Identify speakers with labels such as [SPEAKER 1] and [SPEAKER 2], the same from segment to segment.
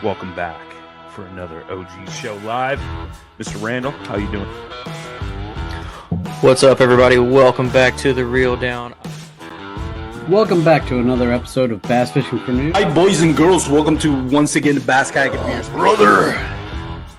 [SPEAKER 1] Welcome back for another OG Show Live. Mr. Randall, how you doing?
[SPEAKER 2] What's up, everybody? Welcome back to The Reel Down.
[SPEAKER 3] Welcome back to another episode of Bass Fishing for News.
[SPEAKER 4] Hi, boys and girls. Welcome to, once again, the Bass Kayak Beers.
[SPEAKER 5] Brother,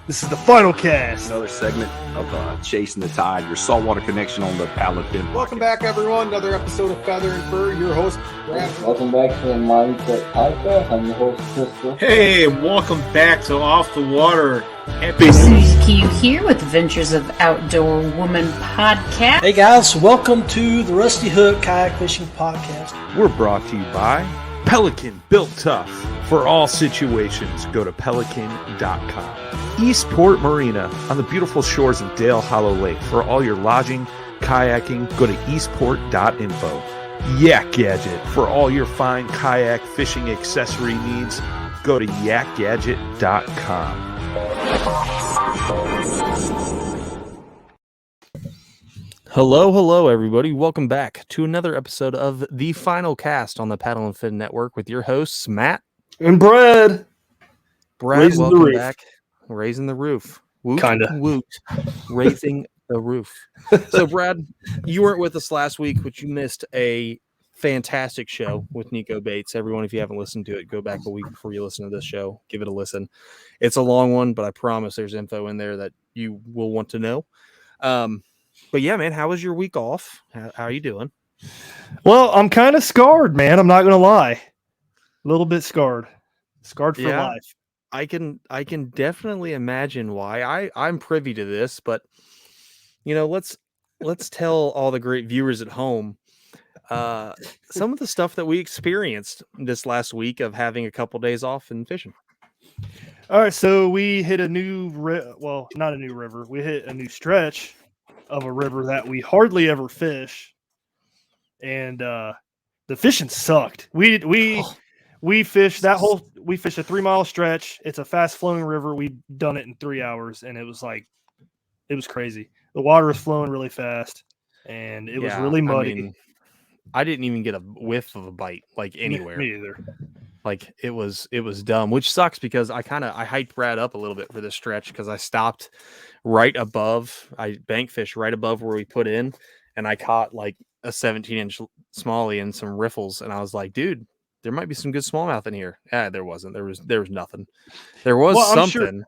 [SPEAKER 5] this is the final cast.
[SPEAKER 4] Another segment of Chasing the Tide, your saltwater connection on the paddle fin.
[SPEAKER 6] Welcome back, everyone. Another episode of Feather and Fur. Your host, Brad.
[SPEAKER 7] Welcome back to the Mindset Podcast. I'm your host, Crystal.
[SPEAKER 5] Hey, welcome back to Off the Water. Happy
[SPEAKER 8] Susie Q here with Adventures of Outdoor Woman podcast.
[SPEAKER 9] Hey guys, welcome to the Rusty Hook Kayak Fishing Podcast.
[SPEAKER 1] We're brought to you by Pelican, built tough for all situations. Go to pelican.com. Eastport Marina on the beautiful shores of Dale Hollow Lake. For all your lodging, kayaking, go to eastport.info. Yak Gadget for all your fine kayak fishing accessory needs. Go to yakgadget.com.
[SPEAKER 2] Hello, everybody. Welcome back to another episode of The Final Cast on the Paddle and Fin Network with your hosts, Matt
[SPEAKER 5] and Brad.
[SPEAKER 2] Raising welcome back. Raising the roof. Woot,
[SPEAKER 5] Kinda.
[SPEAKER 2] Woot. Raising the roof. So, Brad, you weren't with us last week, but you missed a fantastic show with Nico Bates. Everyone, if you haven't listened to it, go back a week before you listen to this show. Give it a listen. It's a long one, but I promise there's info in there that you will want to know. But yeah, man, how was your week off? How are you doing?
[SPEAKER 5] Well, I'm kind of scarred, man. I'm not going to lie. A little bit scarred. Scarred for life.
[SPEAKER 2] I can definitely imagine why. I'm privy to this, but you know, let's tell all the great viewers at home some of the stuff that we experienced this last week of having a couple days off and fishing.
[SPEAKER 5] All right, so we hit a new not a new river. We hit a new stretch of a river that we hardly ever fish, and the fishing sucked. We fished we fished a 3-mile stretch. It's a fast flowing river. We've done it in 3 hours, and it was crazy. The water was flowing really fast, and it was really muddy.
[SPEAKER 2] I mean, I didn't even get a whiff of a bite, like anywhere.
[SPEAKER 5] Me either.
[SPEAKER 2] Like it was dumb, which sucks because I hyped Brad up a little bit for this stretch because I stopped right above, I bank fished right above where we put in, and I caught like a 17-inch smallie and some riffles, and I was like, dude, there might be some good smallmouth in here. There wasn't. There was nothing. There was something.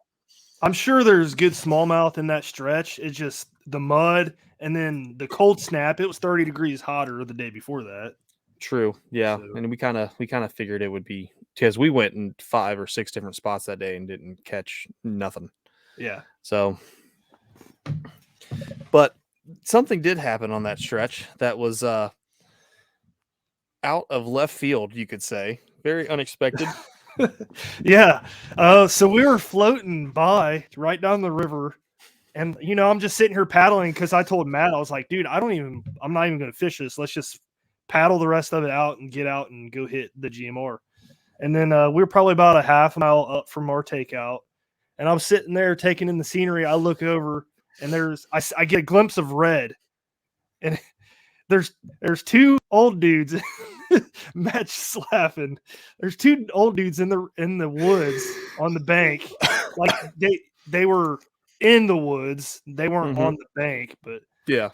[SPEAKER 5] I'm sure there's good smallmouth in that stretch. It's just the mud and then the cold snap. It was 30 degrees hotter the day before that.
[SPEAKER 2] True. Yeah. So, and we kind of figured it would be, because we went in 5 or 6 different spots that day and didn't catch nothing.
[SPEAKER 5] Yeah.
[SPEAKER 2] So, but something did happen on that stretch that was out of left field, you could say. Very unexpected.
[SPEAKER 5] Yeah. So we were floating by right down the river, and I'm just sitting here paddling because I told Matt, I was like, dude, I'm not even going to fish this. Let's just paddle the rest of it out and get out and go hit the GMR. And then we were probably about a half mile up from our takeout, and I'm sitting there taking in the scenery. I look over, and I get a glimpse of red, and there's 2 old dudes. Matt's just laughing. There's 2 old dudes in the woods on the bank. Like they were in the woods. They weren't on the bank, but
[SPEAKER 2] yeah.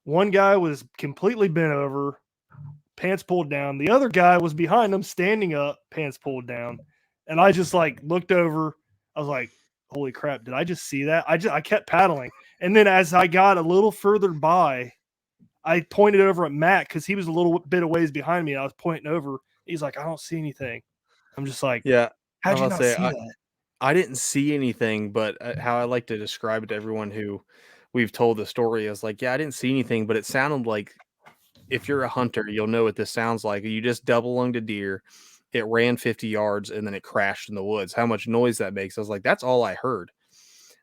[SPEAKER 5] One guy was completely bent over, pants pulled down. The other guy was behind him, standing up, pants pulled down. And I just looked over. I was like, holy crap, did I just see that? I kept paddling. And then as I got a little further by, I pointed over at Matt because he was a little bit of ways behind me. I was pointing over. He's like, I don't see anything. I'm just like,
[SPEAKER 2] yeah.
[SPEAKER 5] How'd you not see that?
[SPEAKER 2] I didn't see anything, but how I like to describe it to everyone who we've told the story is like, yeah, I didn't see anything, but it sounded like, if you're a hunter, you'll know what this sounds like. You just double lunged a deer. It ran 50 yards and then it crashed in the woods. How much noise that makes. I was like, that's all I heard.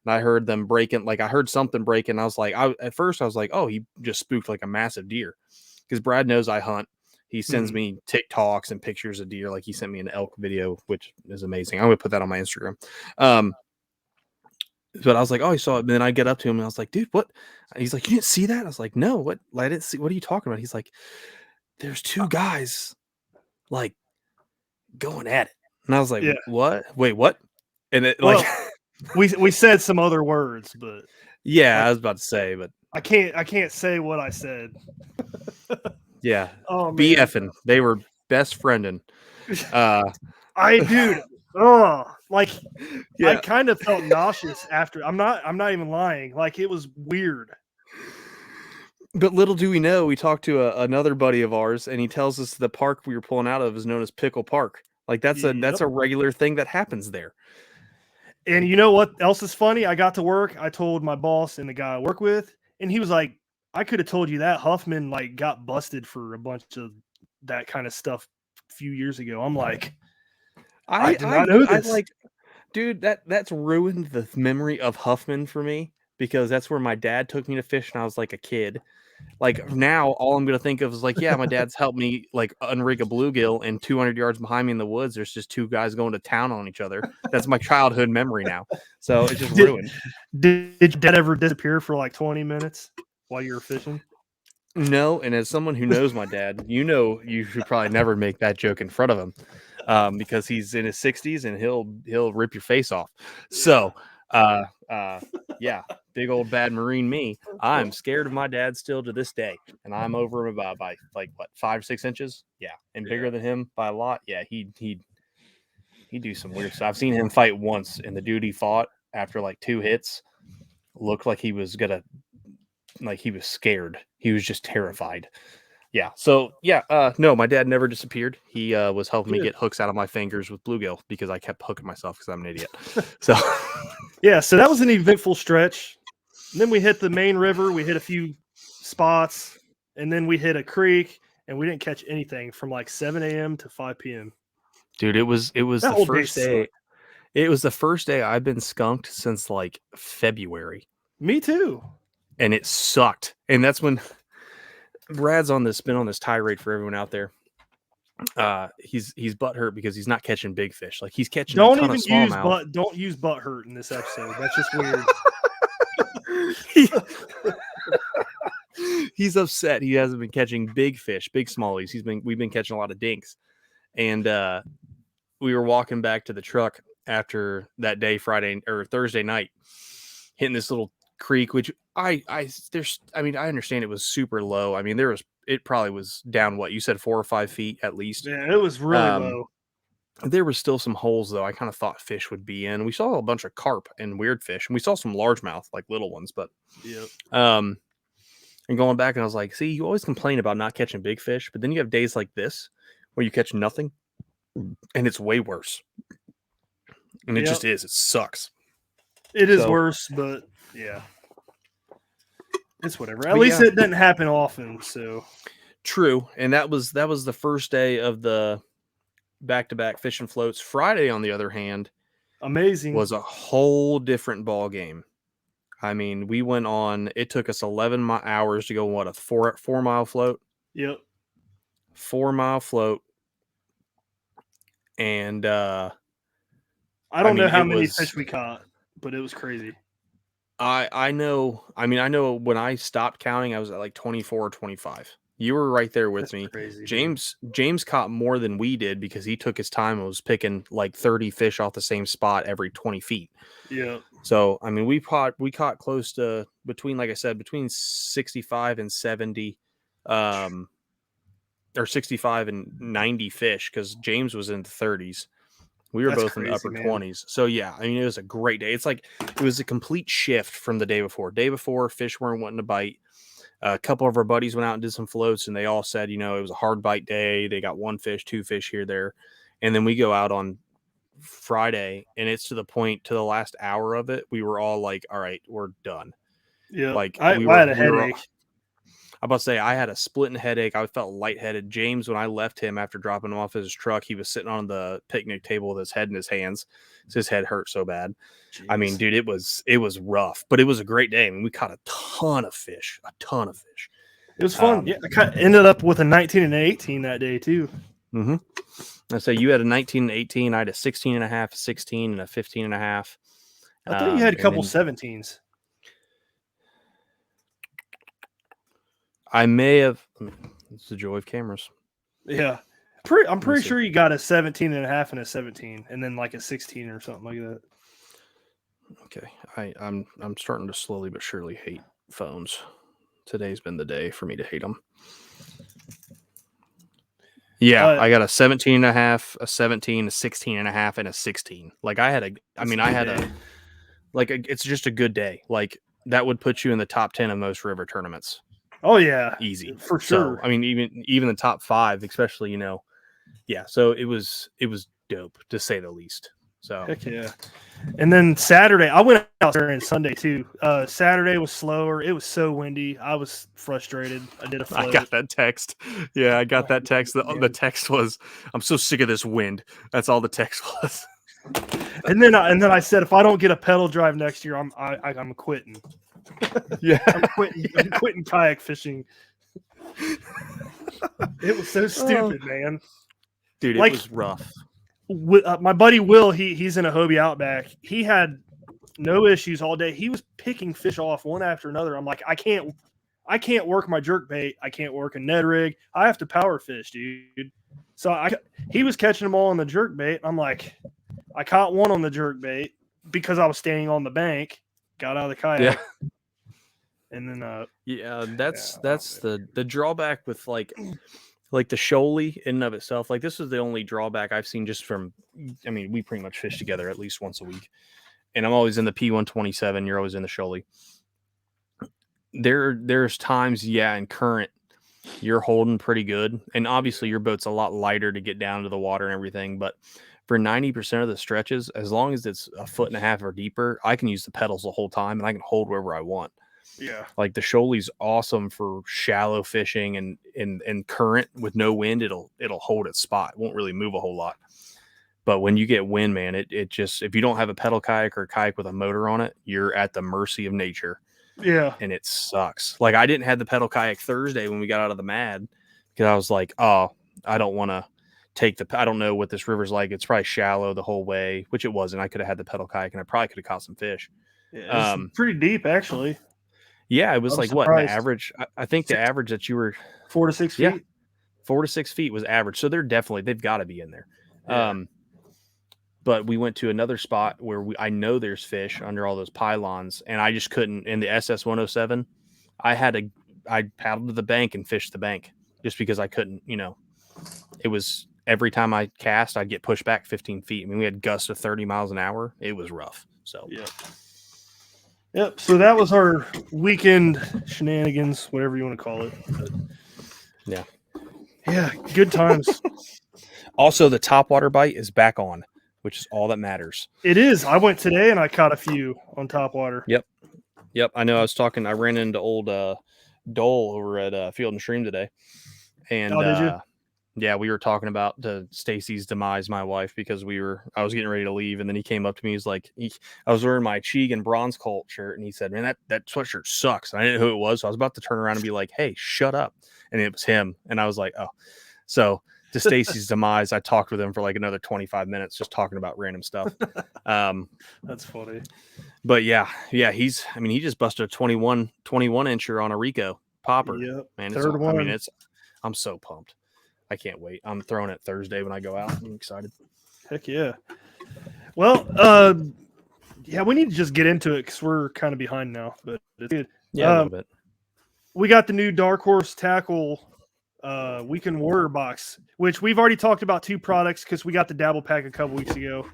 [SPEAKER 2] And I heard them breaking, I heard something breaking. I was like, at first I was like, oh, he just spooked like a massive deer. Because Brad knows I hunt. He sends me TikToks and pictures of deer. Like he sent me an elk video, which is amazing. I'm going to put that on my Instagram. But I was like, oh, he saw it. And then I get up to him and I was like, dude, what? He's like, you didn't see that? I was like, no, what? I didn't see. What are you talking about? He's like, there's 2 guys going at it. And I was like,
[SPEAKER 5] Yeah.
[SPEAKER 2] what? Wait, what? And it
[SPEAKER 5] Well,
[SPEAKER 2] like
[SPEAKER 5] we said some other words, but
[SPEAKER 2] yeah, I was about to say, but
[SPEAKER 5] I can't say what I said.
[SPEAKER 2] yeah.
[SPEAKER 5] Oh man,
[SPEAKER 2] BFing. They were best friending.
[SPEAKER 5] dude. Oh, like I
[SPEAKER 2] Yeah.
[SPEAKER 5] kind of felt nauseous after. I'm not even lying. Like it was weird.
[SPEAKER 2] But little do we know, we talked to another buddy of ours, and he tells us the park we were pulling out of is known as Pickle Park. Like that's a regular thing that happens there.
[SPEAKER 5] And you know what else is funny? I got to work. I told my boss and the guy I work with, and he was like, "I could have told you that Huffman like got busted for a bunch of that kind of stuff a few years ago." I'm like, I did not know this.
[SPEAKER 2] Like, dude, that's ruined the memory of Huffman for me because that's where my dad took me to fish when I was like a kid. Like now, all I'm gonna think of is like, yeah, my dad's helped me like unrig a bluegill, and 200 yards behind me in the woods, there's just two guys going to town on each other. That's my childhood memory now. So it's just ruined.
[SPEAKER 5] Did your dad ever disappear for like 20 minutes while you were fishing?
[SPEAKER 2] No, and as someone who knows my dad, you should probably never make that joke in front of him, because he's in his 60s and he'll rip your face off. So, yeah, big old bad Marine me. I'm scared of my dad still to this day, and I'm over him by like what 5-6 inches, yeah, and bigger than him by a lot. Yeah, he'd do some weird stuff. I've seen him fight once, and the dude he fought after like 2 hits looked like he was gonna. Like he was scared. He was just terrified. Yeah. So yeah. No, my dad never disappeared. He was helping me get hooks out of my fingers with bluegill because I kept hooking myself because I'm an idiot. So
[SPEAKER 5] yeah. So that was an eventful stretch. And then we hit the main river. We hit a few spots, and then we hit a creek, and we didn't catch anything from like 7 a.m. to 5 p.m.
[SPEAKER 2] Dude, it was the first day. It was the first day I've been skunked since like February.
[SPEAKER 5] Me too.
[SPEAKER 2] And it sucked. And that's when Brad's been on this tirade for everyone out there. He's butthurt because he's not catching big fish. Like he's catching a ton of smallmouth.
[SPEAKER 5] Don't use butthurt in this episode. That's just weird.
[SPEAKER 2] He's upset. He hasn't been catching big fish, big smallies. We've been catching a lot of dinks. And we were walking back to the truck after that day, Friday or Thursday night, hitting this little creek, which I understand it was super low. I mean, it probably was down what you said 4 or 5 feet at least.
[SPEAKER 5] Yeah, it was really low.
[SPEAKER 2] There was still some holes though. I kind of thought fish would be in. We saw a bunch of carp and weird fish, and we saw some largemouth, like little ones. But and going back, and I was like, see, you always complain about not catching big fish, but then you have days like this where you catch nothing, and it's way worse. And it just is. It sucks.
[SPEAKER 5] It is worse, but yeah. It's whatever. At least it didn't happen often. So
[SPEAKER 2] true. And that was the first day of the back-to-back fishing floats. Friday, on the other hand,
[SPEAKER 5] amazing,
[SPEAKER 2] was a whole different ball game. I mean, we went on. It took us 11 hours to go on a 4-mile float.
[SPEAKER 5] Yep,
[SPEAKER 2] 4-mile float. And
[SPEAKER 5] I don't know how many fish we caught, but it was crazy.
[SPEAKER 2] I know. I mean, I know when I stopped counting, I was at like 24 or 25. You were right there with me.
[SPEAKER 5] Crazy,
[SPEAKER 2] James caught more than we did because he took his time and was picking like 30 fish off the same spot every 20 feet.
[SPEAKER 5] Yeah.
[SPEAKER 2] So, I mean, we caught close to between 65 and 70, or 65 and 90 fish because James was in the 30s. We were both in the upper 20s. So, yeah, I mean, it was a great day. It's like it was a complete shift from the day before. Day before, fish weren't wanting to bite. A couple of our buddies went out and did some floats, and they all said, it was a hard bite day. They got 1 fish, 2 fish here, there. And then we go out on Friday, and it's to the point, to the last hour of it, we were all like, all right, we're done.
[SPEAKER 5] Yeah.
[SPEAKER 2] Like,
[SPEAKER 5] I had a headache.
[SPEAKER 2] I'm about to say, I had a splitting headache. I felt lightheaded. James, when I left him after dropping him off at his truck, he was sitting on the picnic table with his head in his hands. His head hurt so bad. Jeez. I mean, dude, it was rough, but it was a great day. I mean, we caught a ton of fish.
[SPEAKER 5] It was fun. I ended up with a 19 and 18 that day too.
[SPEAKER 2] Mm-hmm. I say you had a 19 and 18. I had a 16 and a half, 16 and a 15 and a half.
[SPEAKER 5] I thought you had a couple 17s.
[SPEAKER 2] I may have. It's the joy of cameras.
[SPEAKER 5] Yeah. I'm pretty sure you got a 17 and a half and a 17, and then like a 16 or something like that.
[SPEAKER 2] Okay, I'm starting to slowly but surely hate phones. Today's been the day for me to hate them. Yeah, I got a 17 and a half, a 17, a 16 and a half, and a 16. Like it's just a good day. Like that would put you in the top 10 of most river tournaments.
[SPEAKER 5] Oh yeah,
[SPEAKER 2] easy
[SPEAKER 5] for sure.
[SPEAKER 2] So I mean, even the top 5, especially, yeah. So it was dope to say the least. So
[SPEAKER 5] heck yeah. And then Saturday, I went out there and Sunday too. Saturday was slower. It was so windy. I was frustrated. I did a float.
[SPEAKER 2] I got that text. Yeah, I got that text. The text was, "I'm so sick of this wind." That's all the text was.
[SPEAKER 5] And then I said, if I don't get a pedal drive next year, I'm quitting.
[SPEAKER 2] Yeah,
[SPEAKER 5] I'm quitting kayak fishing. It was so stupid, man.
[SPEAKER 2] Dude, it was rough.
[SPEAKER 5] My buddy Will, he's in a Hobie Outback. He had no issues all day. He was picking fish off one after another. I'm like, I can't work my jerk bait. I can't work a Ned rig. I have to power fish, dude. So he was catching them all on the jerk bait. I'm like, I caught one on the jerk bait because I was standing on the bank. Got out of the kayak.
[SPEAKER 2] Yeah.
[SPEAKER 5] And then
[SPEAKER 2] that's the drawback with like the shoaly in and of itself. Like this is the only drawback I've seen just from, I mean, we pretty much fish together at least once a week, and I'm always in the P127. You're always in the shoaly. There's times, in current, you're holding pretty good, and obviously your boat's a lot lighter to get down to the water and everything. But for 90% of the stretches, as long as it's a foot and a half or deeper, I can use the pedals the whole time and I can hold wherever I want.
[SPEAKER 5] Yeah.
[SPEAKER 2] Like the shoaly's awesome for shallow fishing and current with no wind. It'll hold its spot. It won't really move a whole lot. But when you get wind, man, it just, if you don't have a pedal kayak or a kayak with a motor on it, you're at the mercy of nature.
[SPEAKER 5] Yeah.
[SPEAKER 2] And it sucks. Like I didn't have the pedal kayak Thursday when we got out of the Mad because I was like, oh, I don't want to I don't know what this river's like. It's probably shallow the whole way, which it wasn't. I could have had the pedal kayak and I probably could have caught some fish.
[SPEAKER 5] Yeah, it's pretty deep actually.
[SPEAKER 2] Yeah, it was like
[SPEAKER 5] surprised.
[SPEAKER 2] What, the average? I think the average that you were
[SPEAKER 5] 4 to 6 feet.
[SPEAKER 2] Yeah, 4 to 6 feet was average. So they've got to be in there.
[SPEAKER 5] Yeah.
[SPEAKER 2] But we went to another spot where I know there's fish under all those pylons, and I just couldn't. In the SS107, I paddled to the bank and fished the bank just because I couldn't. It was every time I cast, I'd get pushed back 15 feet. I mean, we had gusts of 30 miles an hour. It was rough. So
[SPEAKER 5] yeah. Yep. So that was our weekend shenanigans, whatever you want to call it. But, yeah, good times.
[SPEAKER 2] Also, the topwater bite is back on, which is all that matters.
[SPEAKER 5] It is. I went today and I caught a few on topwater.
[SPEAKER 2] Yep. I know. I ran into old Dole over at Field and Stream today, and
[SPEAKER 5] did you?
[SPEAKER 2] Yeah, we were talking about Stacy's demise, my wife, because I was getting ready to leave, and then he came up to me. He's like, I was wearing my Cheeg and Bronze Colt shirt, and he said, "Man, that sweatshirt sucks." And I didn't know who it was, so I was about to turn around and be like, "Hey, shut up!" And it was him, and I was like, "Oh." So to Stacy's demise, I talked with him for like another 25 minutes, just talking about random stuff.
[SPEAKER 5] That's funny.
[SPEAKER 2] But yeah, he just busted a 21 incher on a Rico popper.
[SPEAKER 5] Yep.
[SPEAKER 2] Man,
[SPEAKER 5] Third one.
[SPEAKER 2] I'm so pumped. I can't wait. I'm throwing it Thursday when I go out. I'm excited.
[SPEAKER 5] Heck yeah. Well, we need to just get into it because we're kind of behind now, but it's good.
[SPEAKER 2] Yeah, a little bit.
[SPEAKER 5] We got the new Dark Horse Tackle Weekend Warrior box, which we've already talked about 2 products because we got the Dabble Pack a couple weeks ago.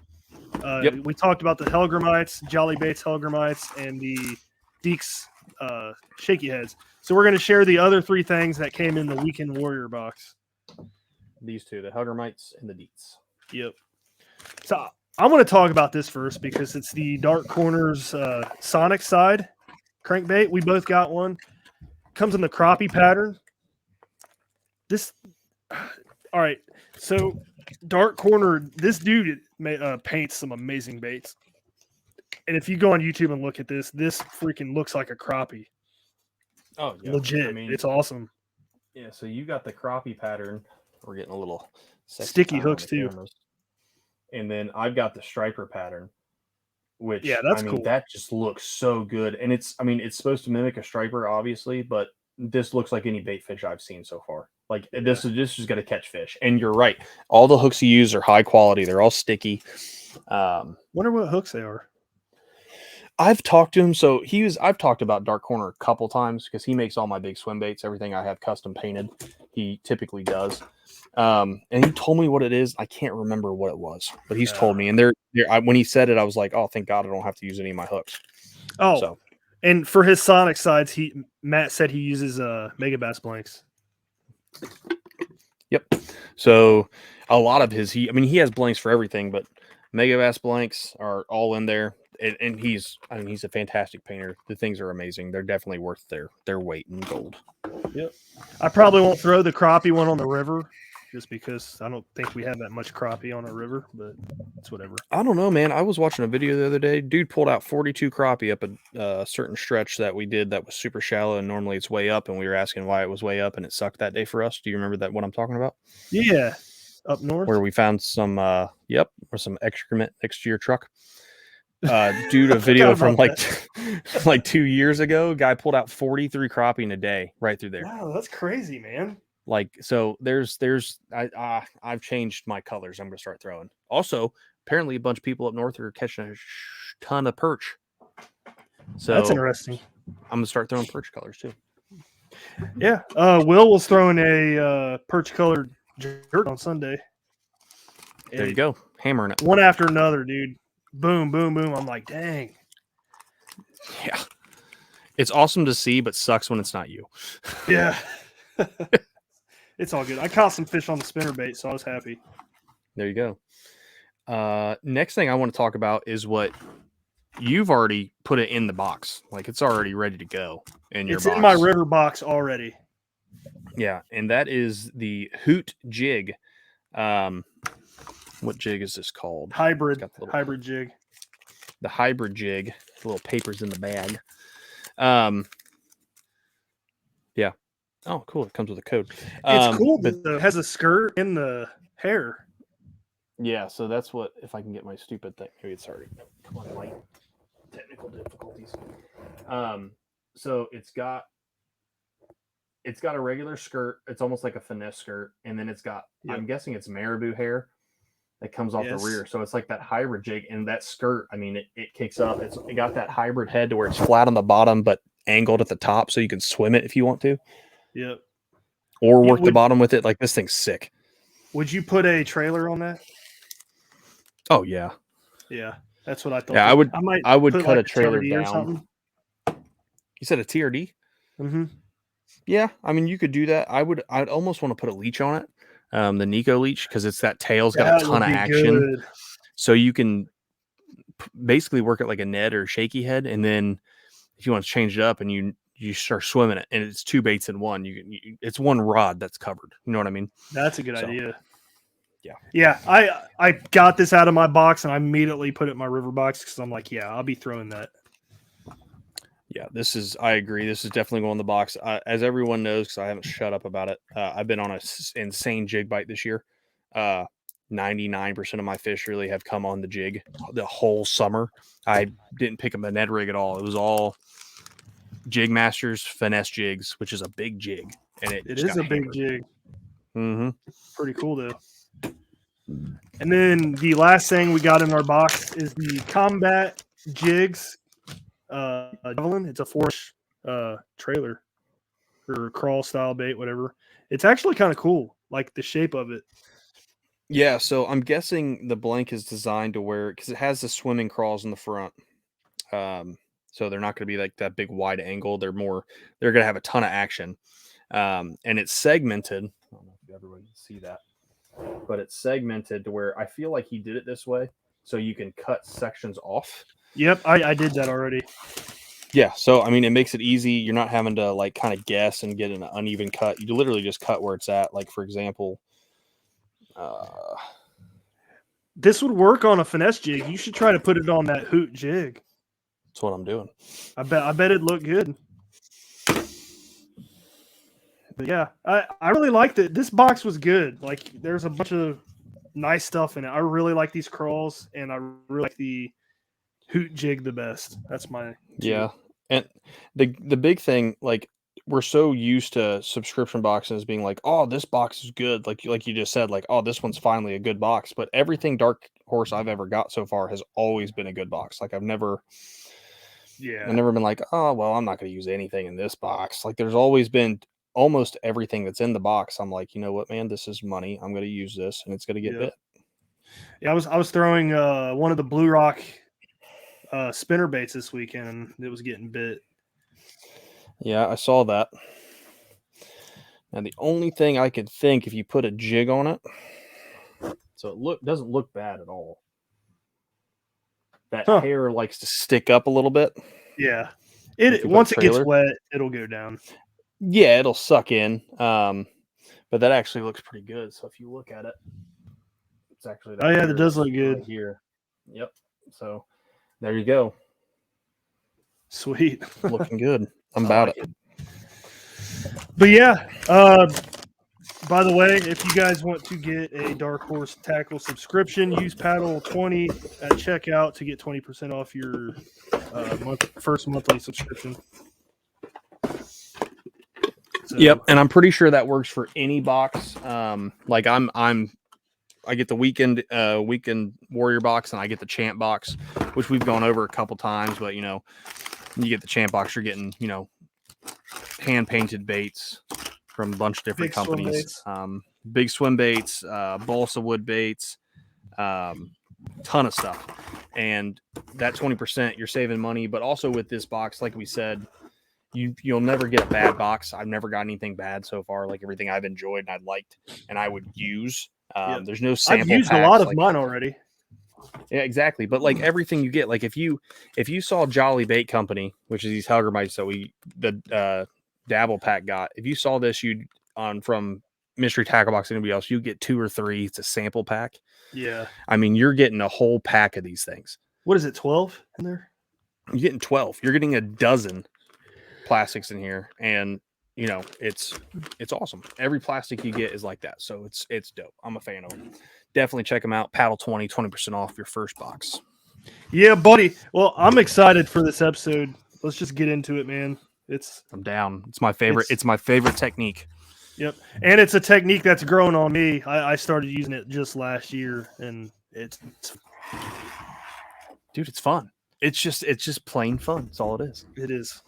[SPEAKER 5] We talked about the Helgramites, Jolly Baits Helgramites, and the Deeks Shaky Heads. So we're going to share the other 3 things that came in the Weekend Warrior box.
[SPEAKER 2] These 2, the Helgramites and the Deets.
[SPEAKER 5] Yep. So I want to talk about this first because it's the Dark Corners Sonic side crankbait. We both got one. Comes in the crappie pattern. All right. So Dark Corner, this dude paints some amazing baits. And if you go on YouTube and look at this freaking looks like a crappie.
[SPEAKER 2] Oh, yeah.
[SPEAKER 5] Legit. It's awesome.
[SPEAKER 2] Yeah, so you got the crappie pattern. We're getting a little
[SPEAKER 5] sticky hooks too.
[SPEAKER 2] And then I've got the striper pattern, which
[SPEAKER 5] that's cool.
[SPEAKER 2] That just looks so good. And it's supposed to mimic a striper, obviously, but this looks like any bait fish I've seen so far. Like this is going to catch fish. And you're right. All the hooks he used are high quality. They're all sticky.
[SPEAKER 5] Wonder what hooks they are.
[SPEAKER 2] I've talked to him. So I've talked about Dark Corner a couple times because he makes all my big swim baits. Everything I have custom painted, he typically does. And he told me what it is. I can't remember what it was, but he's told me. And when he said it, I was like, oh, thank God I don't have to use any of my hooks.
[SPEAKER 5] Oh,
[SPEAKER 2] so.
[SPEAKER 5] And for his Sonic sides, Matt said he uses Mega Bass blanks.
[SPEAKER 2] Yep. So a lot of his, he has blanks for everything, but Mega Bass blanks are all in there. And he's a fantastic painter. The things are amazing. They're definitely worth their weight in gold.
[SPEAKER 5] Yep. I probably won't throw the crappie one on the river just because I don't think we have that much crappie on a river, but it's whatever.
[SPEAKER 2] I don't know, man. I was watching a video the other day. Dude pulled out 42 crappie up a certain stretch that we did that was super shallow, and normally it's way up, and we were asking why it was way up, and it sucked that day for us. Do you remember what I'm talking about?
[SPEAKER 5] Yeah. Up north?
[SPEAKER 2] Where we found some, or some excrement next to your truck. Dude, a video from like 2 years ago, guy pulled out 43 crappie in a day right through there.
[SPEAKER 5] Wow, that's crazy, man.
[SPEAKER 2] Like, so I've changed my colors. I'm gonna start throwing. Also, apparently a bunch of people up north are catching a ton of perch. So
[SPEAKER 5] that's interesting.
[SPEAKER 2] I'm gonna start throwing perch colors too.
[SPEAKER 5] Yeah. Will was throwing a perch colored jerk on Sunday.
[SPEAKER 2] There you go, hammering it
[SPEAKER 5] one after another, dude. Boom, boom, boom. I'm like, dang.
[SPEAKER 2] Yeah. It's awesome to see, but sucks when it's not you.
[SPEAKER 5] Yeah. It's all good. I caught some fish on the spinnerbait, so I was happy.
[SPEAKER 2] There you go. Next thing I want to talk about is what you've already put it in the box. Like it's already ready to go in your box.
[SPEAKER 5] It's in my river box already.
[SPEAKER 2] Yeah, and that is the Hoot Jig. What jig is this called?
[SPEAKER 5] Hybrid jig.
[SPEAKER 2] The hybrid jig. The little papers in the bag. Yeah. Oh, cool. It comes with a code.
[SPEAKER 5] It's cool, but it has a skirt in the hair.
[SPEAKER 2] Yeah, so that's what, if I can get my stupid thing. Maybe it's already. Come on, light. Technical difficulties. So it's got a regular skirt. It's almost like a finesse skirt. And then it's got, I'm guessing it's marabou hair that comes off the rear. So it's like that hybrid jig, and that skirt, it kicks up. It got that hybrid head to where it's flat on the bottom, but angled at the top so you can swim it if you want to.
[SPEAKER 5] Yep.
[SPEAKER 2] Or work the bottom with it. Like this thing's sick.
[SPEAKER 5] Would you put a trailer on that?
[SPEAKER 2] Oh yeah.
[SPEAKER 5] Yeah. That's what I thought.
[SPEAKER 2] Yeah, I would cut a trailer
[SPEAKER 5] TRD
[SPEAKER 2] down.
[SPEAKER 5] Or something.
[SPEAKER 2] You said a TRD?
[SPEAKER 5] Mm-hmm.
[SPEAKER 2] Yeah, you could do that. I'd almost want to put a leech on it. The Nico leech, because it's that tail's got a ton of action. Good. So you can basically work it like a Ned or shaky head, and then if you want to change it up and you start swimming it, and it's two baits in one, it's one rod that's covered. You know what I mean?
[SPEAKER 5] That's a good idea.
[SPEAKER 2] Yeah.
[SPEAKER 5] I got this out of my box and I immediately put it in my river box because I'm like, I'll be throwing that.
[SPEAKER 2] Yeah, I agree. This is definitely going in the box. As everyone knows, because I haven't shut up about it, I've been on an insane jig bite this year. 99% of my fish really have come on the jig the whole summer. I didn't pick up a Ned rig at all. It was all Jig Masters finesse jigs, which is a big jig. And it
[SPEAKER 5] is a big jig.
[SPEAKER 2] Mm-hmm.
[SPEAKER 5] Pretty cool, though. And then the last thing we got in our box is the Combat Jigs Javelin. It's a 4-inch trailer or crawl style bait, whatever. It's actually kind of cool, like the shape of it.
[SPEAKER 2] Yeah, so I'm guessing the blank is designed to where, because it has the swimming crawls in the front. So they're not going to be like that big wide angle. They're going to have a ton of action. And it's segmented. I don't know if everybody can see that, but it's segmented to where I feel like he did it this way so you can cut sections off.
[SPEAKER 5] Yep, I did that already.
[SPEAKER 2] Yeah, so it makes it easy. You're not having to like kind of guess and get an uneven cut. You literally just cut where it's at. Like for example,
[SPEAKER 5] this would work on a finesse jig. You should try to put it on that Hoot jig.
[SPEAKER 2] That's what I'm doing.
[SPEAKER 5] I bet it'd look good. But yeah, I really liked it. This box was good. Like there's a bunch of nice stuff in it. I really like these crawls, and I really like the Hoot jig the best. That's my
[SPEAKER 2] yeah. And the big thing, like we're so used to subscription boxes being like, oh, this box is good. Like you just said, like, oh, this one's finally a good box. But everything Dark Horse I've ever got so far has always been a good box. Like I've never been like, oh, well, I'm not going to use anything in this box. Like there's always been almost everything that's in the box. I'm like, you know what, man, this is money. I'm going to use this and it's going to get bit.
[SPEAKER 5] Yeah, I was throwing one of the Blue Rock spinner baits this weekend and it was getting bit.
[SPEAKER 2] Yeah, I saw that. Now the only thing I could think, if you put a jig on it, so it doesn't look bad at all. That hair likes to stick up a little bit.
[SPEAKER 5] Yeah, once it gets wet, it'll go down.
[SPEAKER 2] Yeah, it'll suck in. But that actually looks pretty good. So if you look at it, it's actually
[SPEAKER 5] that does look good
[SPEAKER 2] right here. Yep. So there you go.
[SPEAKER 5] Sweet,
[SPEAKER 2] looking good. I'm about it.
[SPEAKER 5] But yeah, by the way, if you guys want to get a Dark Horse tackle subscription, use Paddle20 at checkout to get 20% off your first monthly subscription. So,
[SPEAKER 2] yep, and I'm pretty sure that works for any box. Like I get the weekend warrior box and I get the champ box, which we've gone over a couple times. But you get the champ box, you're getting hand painted baits from a bunch of different companies. Big swim baits, balsa wood baits, ton of stuff. And that 20%, you're saving money. But also with this box, like we said, you'll never get a bad box. I've never got anything bad so far. Like everything I've enjoyed and I liked and I would use. There's no sample.
[SPEAKER 5] I've used a lot of mine already.
[SPEAKER 2] Yeah, exactly. But like everything you get, like if you saw Jolly Bait Company, which is these Helger mites that the Dabble Pack got, if you saw this, you'd from Mystery Tackle Box, anybody else, you get 2 or 3. It's a sample pack.
[SPEAKER 5] Yeah.
[SPEAKER 2] I mean, you're getting a whole pack of these things.
[SPEAKER 5] What is it, 12 in there?
[SPEAKER 2] You're getting 12. You're getting a dozen plastics in here, and it's awesome. Every plastic you get is like that, so it's dope. I'm a fan of them. Definitely check them out. Paddle20, 20% off your first box.
[SPEAKER 5] Yeah, buddy. Well, I'm excited for this episode. Let's just get into it, man. I'm
[SPEAKER 2] down. It's my favorite. It's my favorite technique.
[SPEAKER 5] Yep, and it's a technique that's grown on me. I started using it just last year, and it's
[SPEAKER 2] fun. It's just plain fun. That's all it is.
[SPEAKER 5] It is.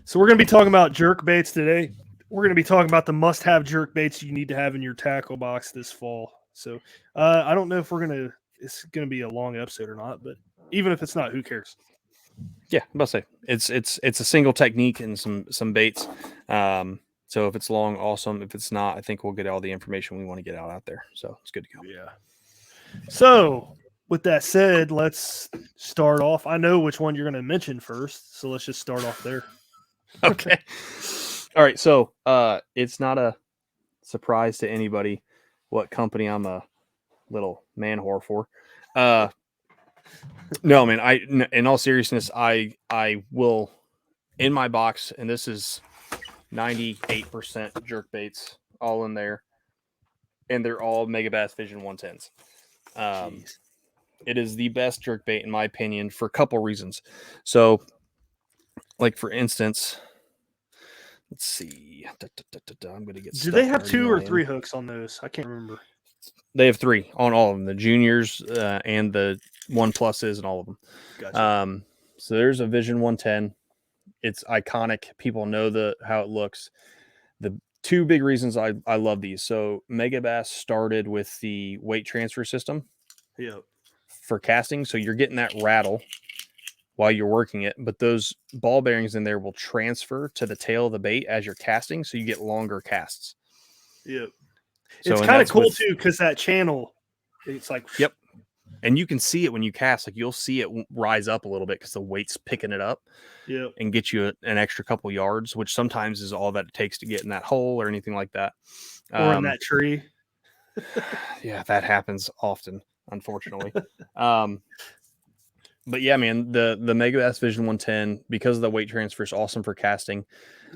[SPEAKER 5] So we're going to be talking about jerk baits today. We're going to be talking about the must-have jerk baits you need to have in your tackle box this fall. So I don't know if it's going to be a long episode or not, but even if it's not, who cares?
[SPEAKER 2] Yeah, I'm about to say it's a single technique and some baits. So if it's long, awesome. If it's not, I think we'll get all the information we want to get out there. So it's good to go.
[SPEAKER 5] Yeah. So with that said, let's start off. I know which one you're going to mention first, so let's just start off there.
[SPEAKER 2] Okay. All right. So it's not a surprise to anybody what company I'm a little man whore for. No, man, in all seriousness, I will in my box, and this is 98% jerk baits all in there, and they're all Megabass Vision 110s. It is the best jerk bait in my opinion for a couple reasons. So, like for instance, let's see. I'm gonna get.
[SPEAKER 5] Do they have 2 or 3 hooks on those? I can't remember.
[SPEAKER 2] They have 3 on all of them, the juniors and the 1+s and all of them.
[SPEAKER 5] Gotcha.
[SPEAKER 2] So there's a Vision 110. It's iconic. People know how it looks. The 2 big reasons I love these. So Megabass started with the weight transfer system.
[SPEAKER 5] Yep.
[SPEAKER 2] For casting, so you're getting that rattle while you're working it, but those ball bearings in there will transfer to the tail of the bait as you're casting, so you get longer casts.
[SPEAKER 5] Yep.
[SPEAKER 2] So,
[SPEAKER 5] it's kind of cool too, because that channel, it's like
[SPEAKER 2] yep. And you can see it when you cast, like you'll see it rise up a little bit because the weight's picking it up.
[SPEAKER 5] Yep.
[SPEAKER 2] And get you an extra couple yards, which sometimes is all that it takes to get in that hole or anything like that.
[SPEAKER 5] Or in that tree.
[SPEAKER 2] Yeah, that happens often, unfortunately. But yeah, man, the Megabass Vision 110, because of the weight transfer, is awesome for casting.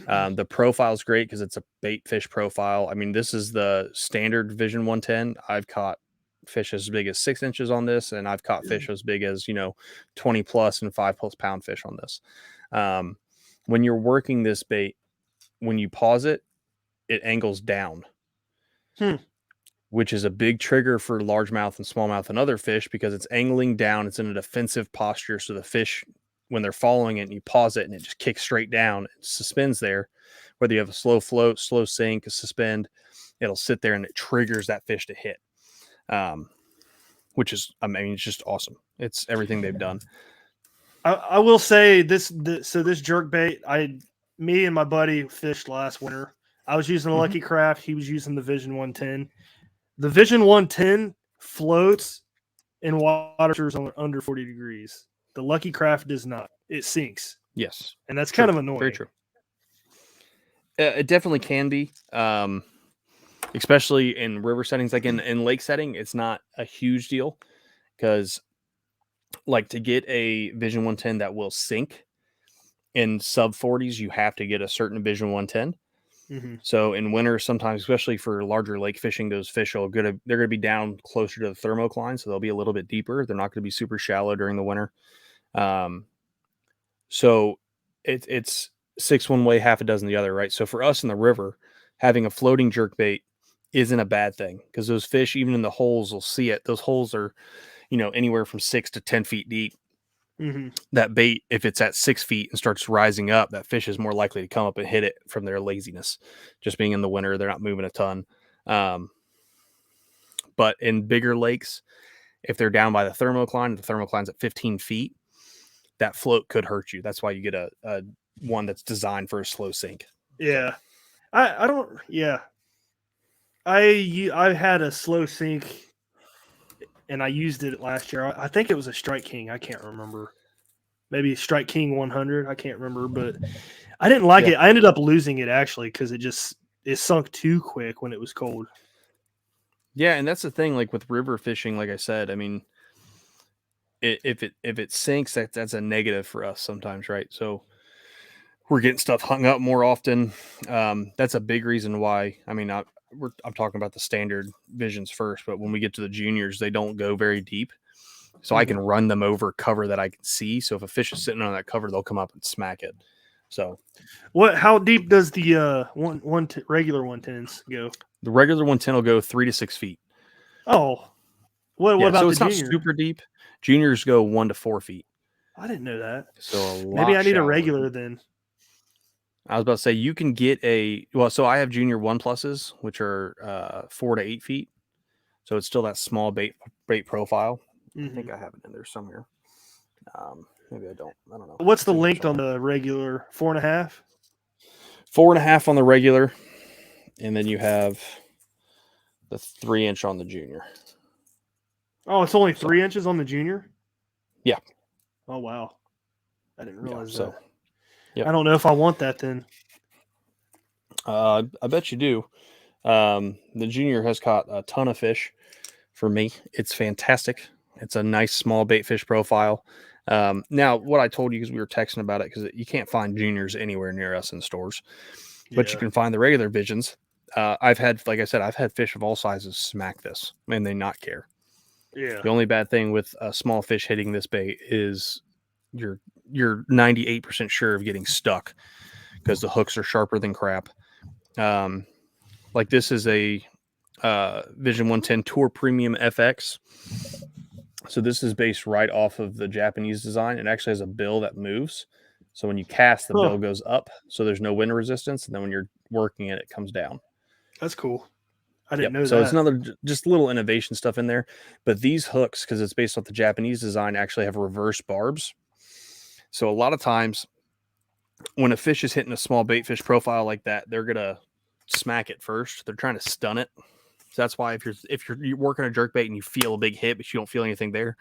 [SPEAKER 2] The profile is great because it's a bait fish profile. I mean, this is the standard Vision 110. I've caught fish as big as 6 inches on this, and I've caught fish as big as 20 plus and 5+ pound fish on this. When you're working this bait, when you pause it, it angles down, which is a big trigger for largemouth and smallmouth and other fish because it's angling down. It's in a defensive posture. So the fish, when they're following it and you pause it and it just kicks straight down, it suspends there. Whether you have a slow float, slow sink, a suspend, it'll sit there and it triggers that fish to hit, which is, I mean, it's just awesome. It's everything they've done.
[SPEAKER 5] I will say this jerkbait, me and my buddy fished last winter. I was using a Lucky Craft. He was using the Vision 110. The Vision 110 floats in water under 40 degrees. The Lucky Craft does not. It sinks.
[SPEAKER 2] Yes.
[SPEAKER 5] And that's kind of annoying.
[SPEAKER 2] Very true. It definitely can be, especially in river settings. Like in lake setting, it's not a huge deal because like to get a Vision 110 that will sink in sub 40s, you have to get a certain Vision 110. So in winter, sometimes, especially for larger lake fishing, those fish they're going to be down closer to the thermocline, so they'll be a little bit deeper. They're not going to be super shallow during the winter. So it's 6 one way, half a dozen the other, right? So for us in the river, having a floating jerkbait isn't a bad thing because those fish, even in the holes, will see it. Those holes are, anywhere from 6 to 10 feet deep. That bait, if it's at 6 feet and starts rising up, that fish is more likely to come up and hit it from their laziness. Just being in the winter, they're not moving a ton. But in bigger lakes, if they're down by the thermocline's at 15 feet, that float could hurt you. That's why you get a one that's designed for a slow sink.
[SPEAKER 5] Yeah. I had a slow sink and I used it last year. I think it was a Strike King. I can't remember. Maybe Strike King 100. I can't remember, but I didn't like it. I ended up losing it actually because it sunk too quick when it was cold.
[SPEAKER 2] Yeah, and that's the thing. Like with river fishing, like I said, I mean, if it sinks, that's a negative for us sometimes, right? So we're getting stuff hung up more often. That's a big reason why. I mean, I'm talking about the standard Visions first, but when we get to the juniors, they don't go very deep. So I can run them over cover that I can see. So if a fish is sitting on that cover, they'll come up and smack it. So
[SPEAKER 5] how deep does the regular 110s go?
[SPEAKER 2] The regular 110 will go 3 to 6 feet.
[SPEAKER 5] Oh, what about
[SPEAKER 2] so
[SPEAKER 5] the
[SPEAKER 2] it's
[SPEAKER 5] junior?
[SPEAKER 2] not super deep. Juniors go 1 to 4 feet.
[SPEAKER 5] I didn't know that.
[SPEAKER 2] So
[SPEAKER 5] maybe I need a regular then.
[SPEAKER 2] I was about to say you can get so I have junior 1+s, which are 4 to 8 feet. So it's still that small bait profile. I think I have it in there somewhere. Maybe I don't. I don't know.
[SPEAKER 5] What's the length on the regular? 4.5?
[SPEAKER 2] 4.5 on the regular. And then you have the 3-inch on the junior.
[SPEAKER 5] Oh, it's only 3 inches on the junior?
[SPEAKER 2] Yeah.
[SPEAKER 5] Oh, wow. I didn't realize that.
[SPEAKER 2] So, yep.
[SPEAKER 5] I don't know if I want that then.
[SPEAKER 2] I bet you do. The junior has caught a ton of fish for me. It's fantastic. It's a nice small bait fish profile. Now, what I told you, because we were texting about it, because you can't find juniors anywhere near us in stores, but you can find the regular Visions. I've had fish of all sizes smack this, and they not care.
[SPEAKER 5] Yeah.
[SPEAKER 2] The only bad thing with a small fish hitting this bait is you're 98% sure of getting stuck because the hooks are sharper than crap. Like this is a Vision 110 Tour Premium FX. So this is based right off of the Japanese design. It actually has a bill that moves. So when you cast, the bill goes up, so there's no wind resistance. And then when you're working it, it comes down.
[SPEAKER 5] That's cool. I didn't know that.
[SPEAKER 2] So it's another just little innovation stuff in there. But these hooks, because it's based off the Japanese design, actually have reverse barbs. So a lot of times when a fish is hitting a small bait fish profile like that, they're going to smack it first. They're trying to stun it. So that's why if you're working a jerkbait and you feel a big hit, but you don't feel anything there,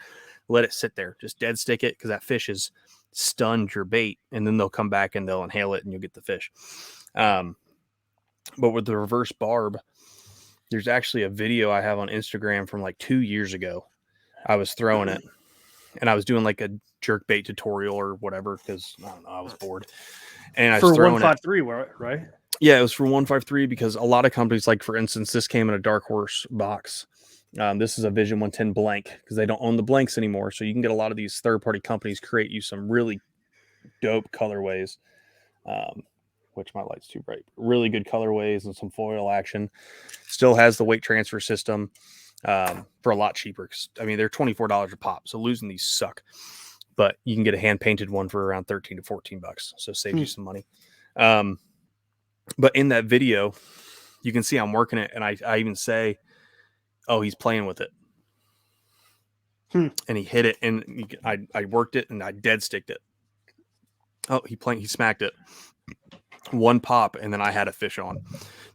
[SPEAKER 2] let it sit there. Just dead stick it because that fish is stunned your bait, and then they'll come back and they'll inhale it and you'll get the fish. But with the reverse barb, there's actually a video I have on Instagram from like 2 years ago. I was throwing it and I was doing like a jerkbait tutorial or whatever because I don't know, I was bored. And I was throwing
[SPEAKER 5] 153, right?
[SPEAKER 2] Yeah, it was for 153 because a lot of companies, like for instance, this came in a Dark Horse box. This is a Vision 110 blank because they don't own the blanks anymore. So you can get a lot of these third-party companies create you some really dope colorways. which my light's too bright. Really good colorways and some foil action. Still has the weight transfer system for a lot cheaper. I mean, they're $24 a pop, so losing these suck. But you can get a hand painted one for around $13 to $14, so save you some money. But in that video, you can see I'm working it, and I even say, "Oh, he's playing with it," and he hit it, and I worked it, and I dead sticked it. Oh, he smacked it. One pop, and then I had a fish on,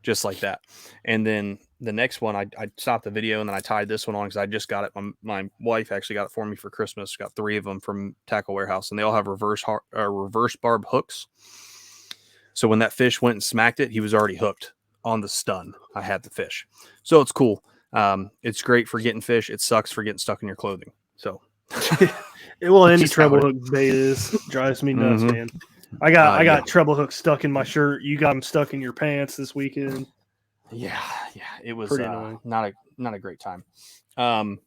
[SPEAKER 2] just like that. And then the next one, I stopped the video, and then I tied this one on because I just got it. My wife actually got it for me for Christmas. Got 3 of them from Tackle Warehouse, and they all have reverse barb hooks. So when that fish went and smacked it, he was already hooked on the stun. I had the fish, so it's cool. It's great for getting fish. It sucks for getting stuck in your clothing. So,
[SPEAKER 5] any treble hook bait drives me nuts, man. I got treble hooks stuck in my shirt. You got them stuck in your pants this weekend.
[SPEAKER 2] Yeah, it was not a great time. But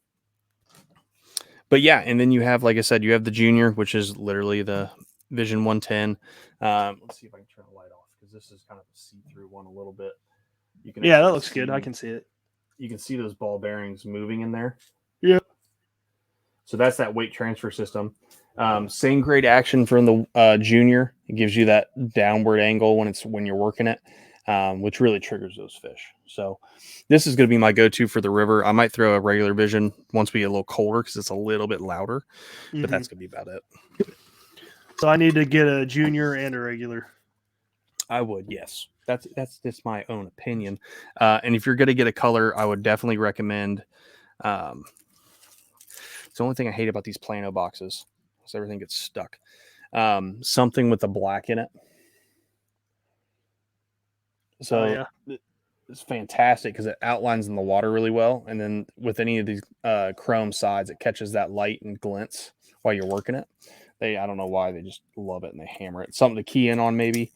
[SPEAKER 2] yeah, and then you have, like I said, you have the Junior, which is literally the Vision 110. Let's see if I can turn the light off because this is kind of a see-through one a little bit. You can
[SPEAKER 5] that looks good. I can see it.
[SPEAKER 2] You can see those ball bearings moving in there.
[SPEAKER 5] Yeah. So
[SPEAKER 2] that's that weight transfer system. Same grade action from the Junior. It gives you that downward angle when you're working it, which really triggers those fish. So this is going to be my go-to for the river. I might throw a regular Vision once we get a little colder because it's a little bit louder, but that's going to be about it.
[SPEAKER 5] So I need to get a Junior and a regular.
[SPEAKER 2] I would, yes. That's just my own opinion. And if you're going to get a color, I would definitely recommend. It's the only thing I hate about these Plano boxes is everything gets stuck. Something with the black in it. So it's fantastic because it outlines in the water really well. And then with any of these chrome sides, it catches that light and glints while you're working it. I don't know why, they just love it and they hammer it. Something to key in on maybe,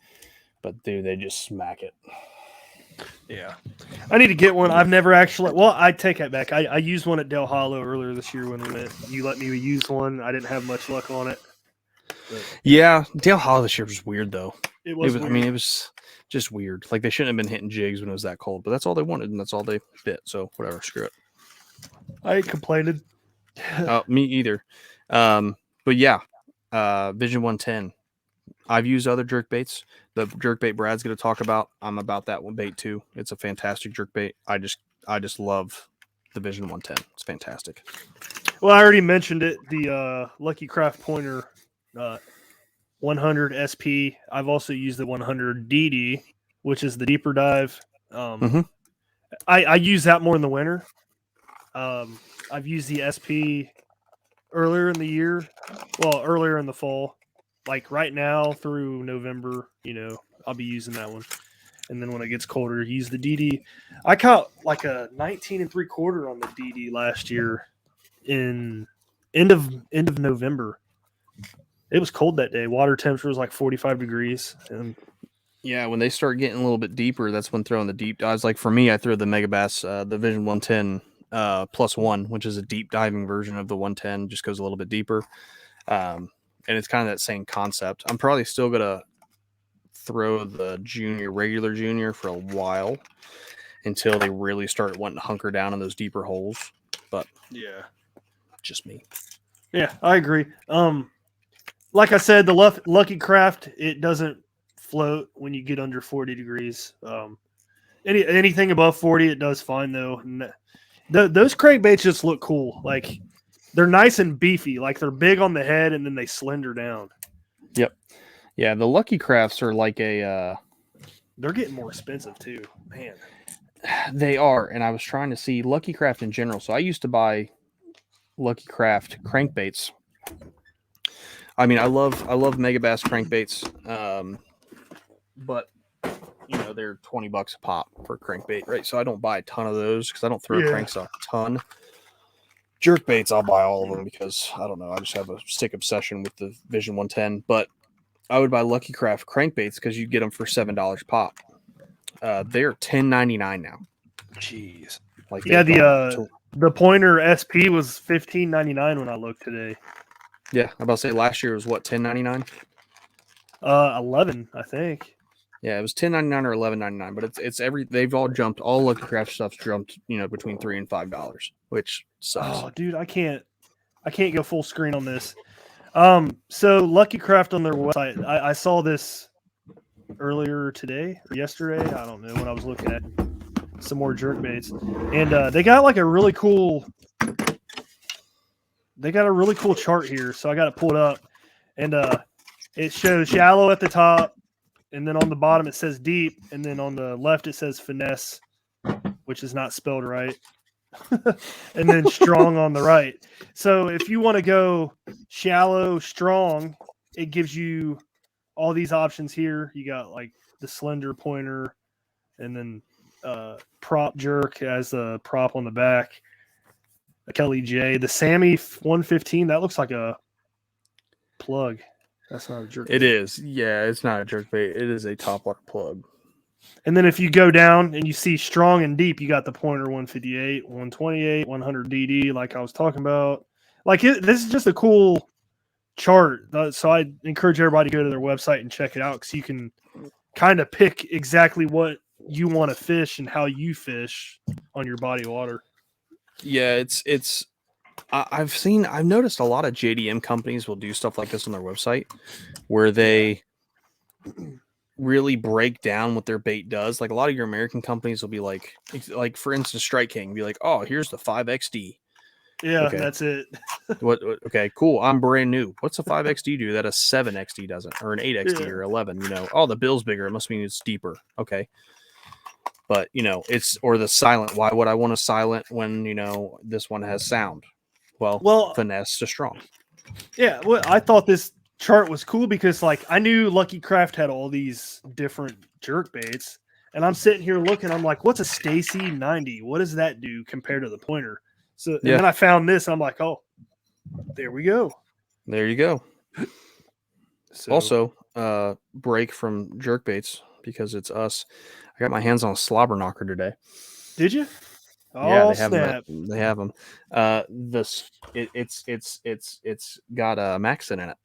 [SPEAKER 2] but dude, they just smack it.
[SPEAKER 5] Yeah. I need to get one. I've never actually, I take that back. I used one at Del Hollow earlier this year when we went. You let me use one. I didn't have much luck on it. But
[SPEAKER 2] yeah. Del Hollow this year was weird though.
[SPEAKER 5] It was weird.
[SPEAKER 2] I mean, it was just weird. Like they shouldn't have been hitting jigs when it was that cold, but that's all they wanted and that's all they bit. So whatever, screw it.
[SPEAKER 5] I ain't complaining.
[SPEAKER 2] Me either. But yeah, Vision 110. I've used other jerk baits. The jerk bait Brad's going to talk about. I'm about that one bait too. It's a fantastic jerk bait. I just love the Vision 110. It's fantastic.
[SPEAKER 5] Well, I already mentioned it. The Lucky Craft Pointer 100 SP. I've also used the 100 DD, which is the deeper dive. I use that more in the winter. I've used the SP earlier in the year. Well, earlier in the fall. Like right now through November, I'll be using that one. And then when it gets colder, use the DD. I caught like a 19 3/4 on the DD last year in end of November. It was cold that day. Water temperature was like 45 degrees. And
[SPEAKER 2] yeah, when they start getting a little bit deeper, that's when throwing the deep dives. Like for me, I throw the Megabass, the Vision 110 +1, which is a deep diving version of the 110, just goes a little bit deeper. And it's kind of that same concept. I'm probably still going to throw the regular Junior for a while until they really start wanting to hunker down in those deeper holes. But
[SPEAKER 5] yeah,
[SPEAKER 2] just me.
[SPEAKER 5] Yeah, I agree. Like I said, the Lucky Craft, it doesn't float when you get under 40 degrees. Anything above 40, it does fine though. And those crankbaits just look cool. Like, they're nice and beefy. Like they're big on the head and then they slender down.
[SPEAKER 2] Yep. Yeah, the Lucky Crafts are like
[SPEAKER 5] they're getting more expensive too, man.
[SPEAKER 2] They are, and I was trying to see Lucky Craft in general. So I used to buy Lucky Craft crankbaits. I mean, I love Megabass crankbaits, but they're $20 a pop for a crankbait, right? So I don't buy a ton of those because I don't throw cranks a ton. Jerk baits, I'll buy all of them because I don't know. I just have a stick obsession with the Vision 110. But I would buy Lucky Craft crankbaits because you get them for $7 a pop. They're $10.99 now.
[SPEAKER 5] Jeez. Like the Pointer SP was $15.99 when I looked today.
[SPEAKER 2] Yeah, I'm about to say last year was what, $10.99?
[SPEAKER 5] 11, I think.
[SPEAKER 2] Yeah, it was $10.99 or $11.99, but it's they've all jumped. All Lucky Craft stuff's jumped, between $3 and $5, which sucks.
[SPEAKER 5] Oh, dude, I can't go full screen on this. So Lucky Craft on their website, I saw this earlier today or yesterday. I don't know, when I was looking at some more JerkBaits, and they got like a really cool chart here. So I got to pull it up, and it shows shallow at the top, and then on the bottom it says deep, and then on the left it says finesse, which is not spelled right. And then strong on the right. So if you want to go shallow, strong, it gives you all these options here. You got like the slender pointer, and then prop jerk as a prop on the back. A Kelly J, the Sammy 115. That looks like a plug. That's not a jerk.
[SPEAKER 2] It is. Yeah, it's not a jerkbait. It is a top water plug.
[SPEAKER 5] And then if you go down and you see strong and deep, you got the pointer 158, 128, 100 DD, like I was talking about. Like this is just a cool chart. So I encourage everybody to go to their website and check it out, because you can kind of pick exactly what you want to fish and how you fish on your body of water.
[SPEAKER 2] Yeah, I've noticed a lot of JDM companies will do stuff like this on their website, where they really break down what their bait does. Like a lot of your American companies will be like for instance, Strike King be like, oh, here's the 5XD.
[SPEAKER 5] Yeah,
[SPEAKER 2] okay.
[SPEAKER 5] That's it.
[SPEAKER 2] What? Okay, cool. I'm brand new. What's a 5XD do that a 7XD doesn't, or an 8XD or 11? Oh, the bill's bigger. It must mean it's deeper. Okay. But, it's, or the silent. Why would I want a silent when, this one has sound? Well, finesse to strong.
[SPEAKER 5] Yeah. Well, I thought this chart was cool because, like, I knew Lucky Craft had all these different jerk baits, and I'm sitting here looking. I'm like, what's a Stacy 90? What does that do compared to the pointer? So, and then I found this. I'm like, oh, there we go.
[SPEAKER 2] There you go.
[SPEAKER 5] So,
[SPEAKER 2] also, break from JerkBaits, because it's us. I got my hands on a slobber knocker today.
[SPEAKER 5] Did you? Oh,
[SPEAKER 2] yeah,
[SPEAKER 5] snap.
[SPEAKER 2] They have them. It's got a Maxon in it.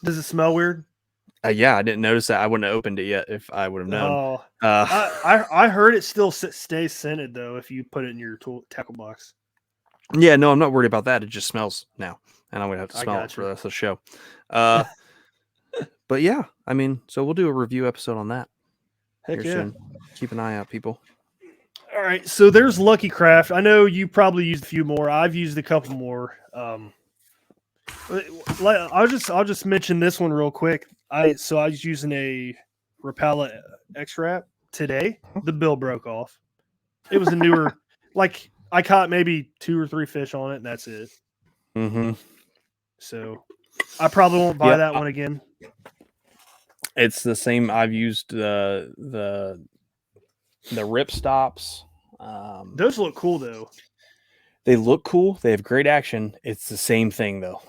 [SPEAKER 5] Does it smell weird?
[SPEAKER 2] Yeah, I didn't notice that. I wouldn't have opened it yet if I would have known.
[SPEAKER 5] I heard it still stays scented though if you put it in your tackle box.
[SPEAKER 2] Yeah, no, I'm not worried about that. It just smells now, and I'm gonna have to smell it for the rest of the show. But yeah, I mean, so we'll do a review episode on that.
[SPEAKER 5] Heck yeah!
[SPEAKER 2] Soon. Keep an eye out, people.
[SPEAKER 5] All right, so there's Lucky Craft. I know you probably used a few more. I've used a couple more. I'll just mention this one real quick. I was using a Rapala X-Wrap today. The bill broke off. It was a newer, like I caught maybe 2 or 3 fish on it, and that's it.
[SPEAKER 2] Mm-hmm.
[SPEAKER 5] So I probably won't buy that one again.
[SPEAKER 2] It's the same. I've used the rip stops.
[SPEAKER 5] Those look cool though.
[SPEAKER 2] They look cool. They have great action. It's the same thing though.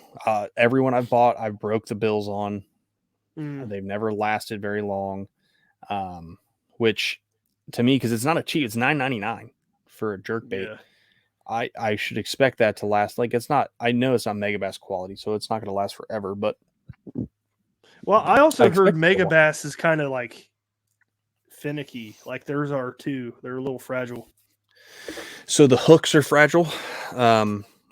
[SPEAKER 2] Everyone I've bought, I've broke the bills on. They've never lasted very long. Which to me, because it's not a cheap, it's $9.99 for a jerkbait. Yeah. I should expect that to last. Like it's not. I know it's not Megabass quality, so it's not going to last forever. But
[SPEAKER 5] well, I also heard Megabass is kind of like finicky. Like theirs are too. They're a little fragile.
[SPEAKER 2] So the hooks are fragile,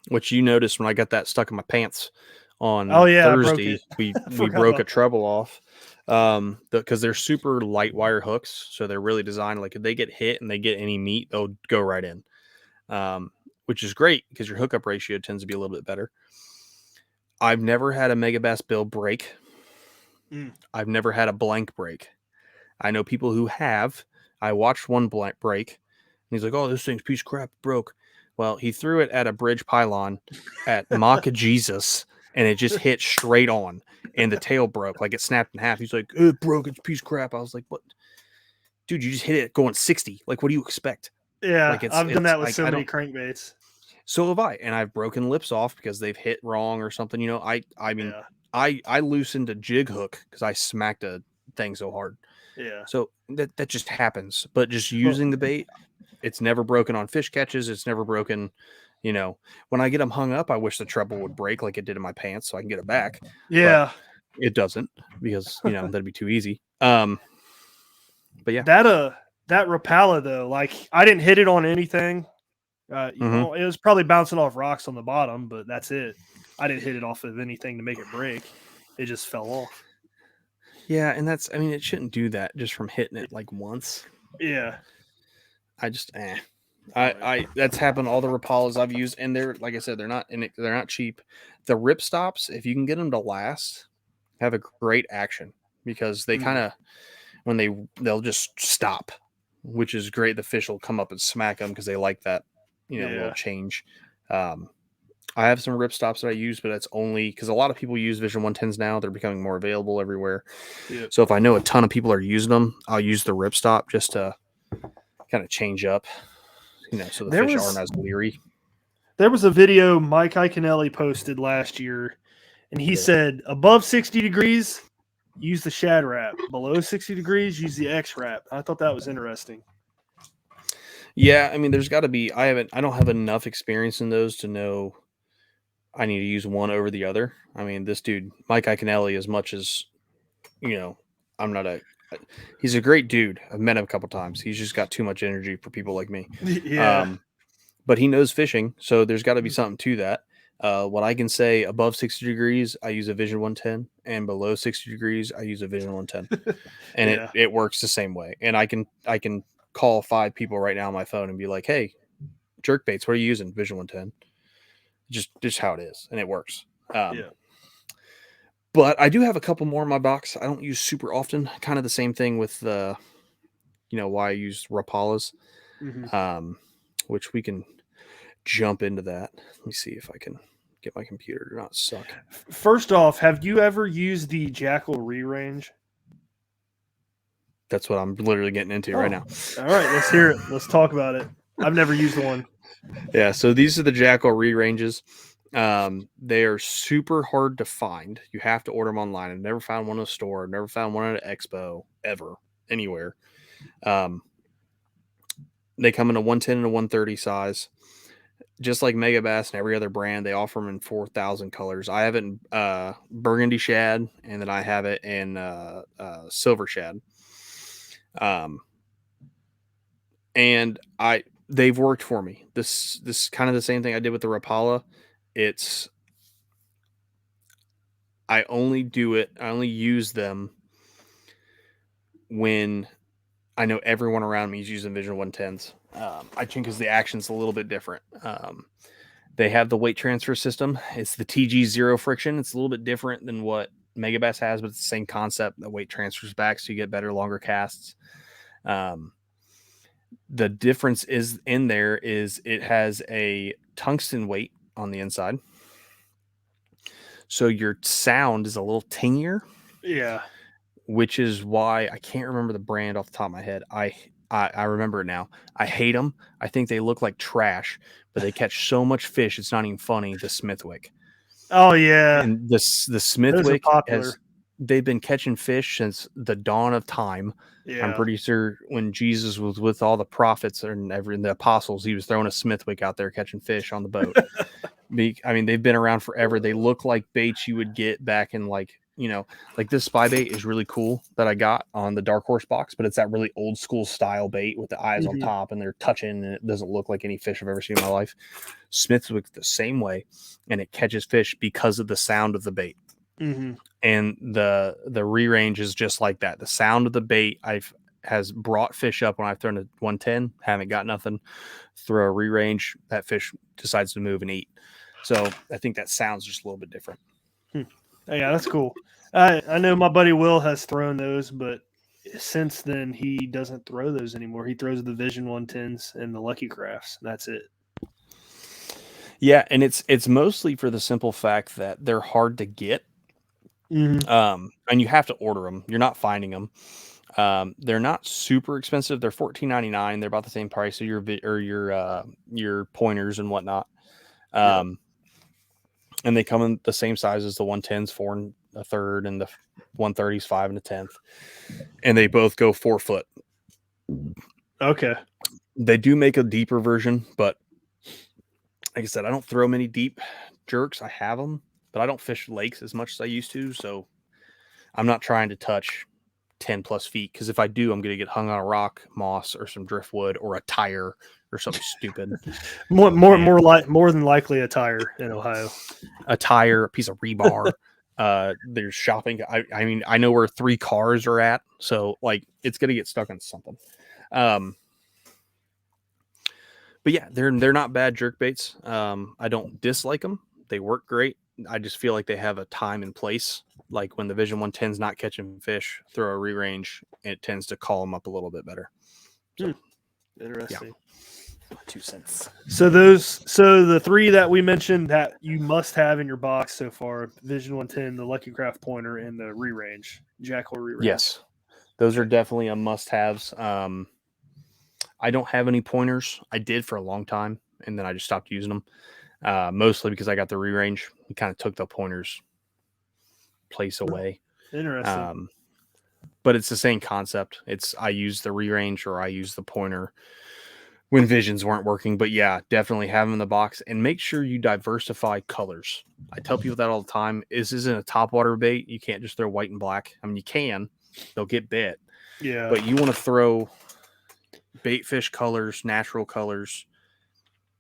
[SPEAKER 2] which you noticed when I got that stuck in my pants on Thursday. We broke a treble off because they're super light wire hooks, so they're really designed like if they get hit and they get any meat, they'll go right in, which is great because your hookup ratio tends to be a little bit better. I've never had a Megabass bill break. I've never had a blank break. I know people who have. I watched one blank break. He's like, oh, this thing's piece of crap, broke. Well, he threw it at a bridge pylon at Mock of Jesus, and it just hit straight on, and the tail broke. Like, it snapped in half. He's like, it broke, it's a piece of crap. I was like, what? Dude, you just hit it going 60. Like, what do you expect?
[SPEAKER 5] Yeah, like I've done that with so many crankbaits.
[SPEAKER 2] So have I, and I've broken lips off because they've hit wrong or something. I loosened a jig hook because I smacked a thing so hard.
[SPEAKER 5] Yeah.
[SPEAKER 2] So that just happens. But just using the bait, it's never broken on fish catches. It's never broken, when I get them hung up, I wish the treble would break like it did in my pants so I can get it back.
[SPEAKER 5] Yeah.
[SPEAKER 2] But it doesn't because, that'd be too easy. But yeah,
[SPEAKER 5] that Rapala though, like I didn't hit it on anything. You know, it was probably bouncing off rocks on the bottom, but that's it. I didn't hit it off of anything to make it break. It just fell off.
[SPEAKER 2] yeah, and I mean, it shouldn't do that just from hitting it like once.
[SPEAKER 5] Yeah.
[SPEAKER 2] I just that's happened all the Rapalas I've used, and they're, like I said, they're not cheap. The rip stops, if you can get them to last, have a great action, because they kind of, when they'll just stop, which is great. The fish will come up and smack them because they like that, little change. I have some rip stops that I use, but that's only because a lot of people use Vision 110s now. They're becoming more available everywhere.
[SPEAKER 5] Yep.
[SPEAKER 2] So if I know a ton of people are using them, I'll use the rip stop just to kind of change up, so the fish aren't as leery.
[SPEAKER 5] There was a video Mike Iaconelli posted last year, and he said above 60 degrees, use the shad wrap. Below 60 degrees, use the X wrap. I thought that was interesting.
[SPEAKER 2] Yeah, I mean, there's got to be. I don't have enough experience in those to know I need to use one over the other. I mean, this dude, Mike Iaconelli, as much as, he's a great dude. I've met him a couple times. He's just got too much energy for people like me.
[SPEAKER 5] Yeah.
[SPEAKER 2] But he knows fishing, so there's got to be something to that. What I can say, above 60 degrees, I use a Vision 110, and below 60 degrees, I use a Vision 110, and it works the same way. And I can call 5 people right now on my phone and be like, "Hey, JerkBaits, what are you using? Vision 110." Just how it is, and it works. But I do have a couple more in my box I don't use super often. Kind of the same thing with the, why I use Rapalas, which we can jump into that. Let me see if I can get my computer to not suck.
[SPEAKER 5] First off, have you ever used the Jackal re-range?
[SPEAKER 2] That's what I'm literally getting into right now.
[SPEAKER 5] All right, let's hear it. Let's talk about it. I've never used one.
[SPEAKER 2] Yeah, so these are the Jackal re-ranges. They are super hard to find. You have to order them online. I've never found one in a store. I've never found one at an expo ever, anywhere. They come in a 110 and a 130 size. Just like Mega Bass and every other brand, they offer them in 4,000 colors. I have it in burgundy shad, and then I have it in silver shad. And they've worked for me. This kind of the same thing I did with the Rapala. I only use them when I know everyone around me is using Vision 110s. I think because the action's a little bit different. They have the weight transfer system. It's the TG zero friction. It's a little bit different than what Mega Bass has, but it's the same concept. The weight transfers back, so you get better, longer casts. The difference is it has a tungsten weight on the inside, so your sound is a little tingier.
[SPEAKER 5] Yeah,
[SPEAKER 2] which is why I can't remember the brand off the top of my head. I remember it now. I hate them. I think they look like trash, but they catch so much fish. It's not even funny. The Smithwick.
[SPEAKER 5] Oh yeah,
[SPEAKER 2] and the Smithwick they've been catching fish since the dawn of time. Yeah. I'm pretty sure when Jesus was with all the prophets and the apostles, he was throwing a Smithwick out there catching fish on the boat. I mean, they've been around forever. They look like baits you would get back in like this spy bait is really cool that I got on the Dark Horse box, but it's that really old school style bait with the eyes on top and they're touching and it doesn't look like any fish I've ever seen in my life. Smithwick the same way, and it catches fish because of the sound of the bait. And the re-range is just like that. The sound of the bait has brought fish up when I've thrown a 110, haven't got nothing. Throw a re-range, that fish decides to move and eat. So I think that sounds just a little bit different.
[SPEAKER 5] Yeah, that's cool. I know my buddy Will has thrown those, but since then he doesn't throw those anymore. He throws the Vision 110s and the Lucky Crafts. That's it.
[SPEAKER 2] Yeah, and it's mostly for the simple fact that they're hard to get. And you have to order them. You're not finding them. They're not super expensive. They're $14.99. They're about the same price as your pointers and whatnot. And they come in the same size as the 110s, 4 1/3, and the 130s, 5 1/10. And they both go 4 foot.
[SPEAKER 5] Okay.
[SPEAKER 2] They do make a deeper version, but like I said, I don't throw many deep jerks. I have them, but I don't fish lakes as much as I used to. So I'm not trying to touch 10 plus feet. Because if I do, I'm going to get hung on a rock, moss, or some driftwood, or a tire, or something stupid.
[SPEAKER 5] More than likely a tire in Ohio.
[SPEAKER 2] A tire, a piece of rebar. There's shopping. I mean, I know where 3 cars are at, so like it's going to get stuck on something. But yeah, they're not bad jerk baits. I don't dislike them. They work great. I just feel like they have a time and place. Like when the Vision 110's not catching fish, throw a re-range, it tends to call them up a little bit better. So,
[SPEAKER 5] Interesting.
[SPEAKER 2] Yeah. 2 cents.
[SPEAKER 5] So the 3 that we mentioned that you must have in your box so far: Vision 110, the Lucky Craft pointer, and the re-range, Jackal re-range.
[SPEAKER 2] Yes, those are definitely a must-haves. I don't have any pointers. I did for a long time, and then I just stopped using them. Mostly because I got the re-range. It kind of took the pointers place away.
[SPEAKER 5] Interesting.
[SPEAKER 2] But it's the same concept. I use the re-range or I use the pointer when visions weren't working. But yeah, definitely have them in the box and make sure you diversify colors. I tell people that all the time. This isn't a topwater bait. You can't just throw white and black. I mean, you can. They'll get bit.
[SPEAKER 5] Yeah.
[SPEAKER 2] But you want to throw bait fish colors, natural colors,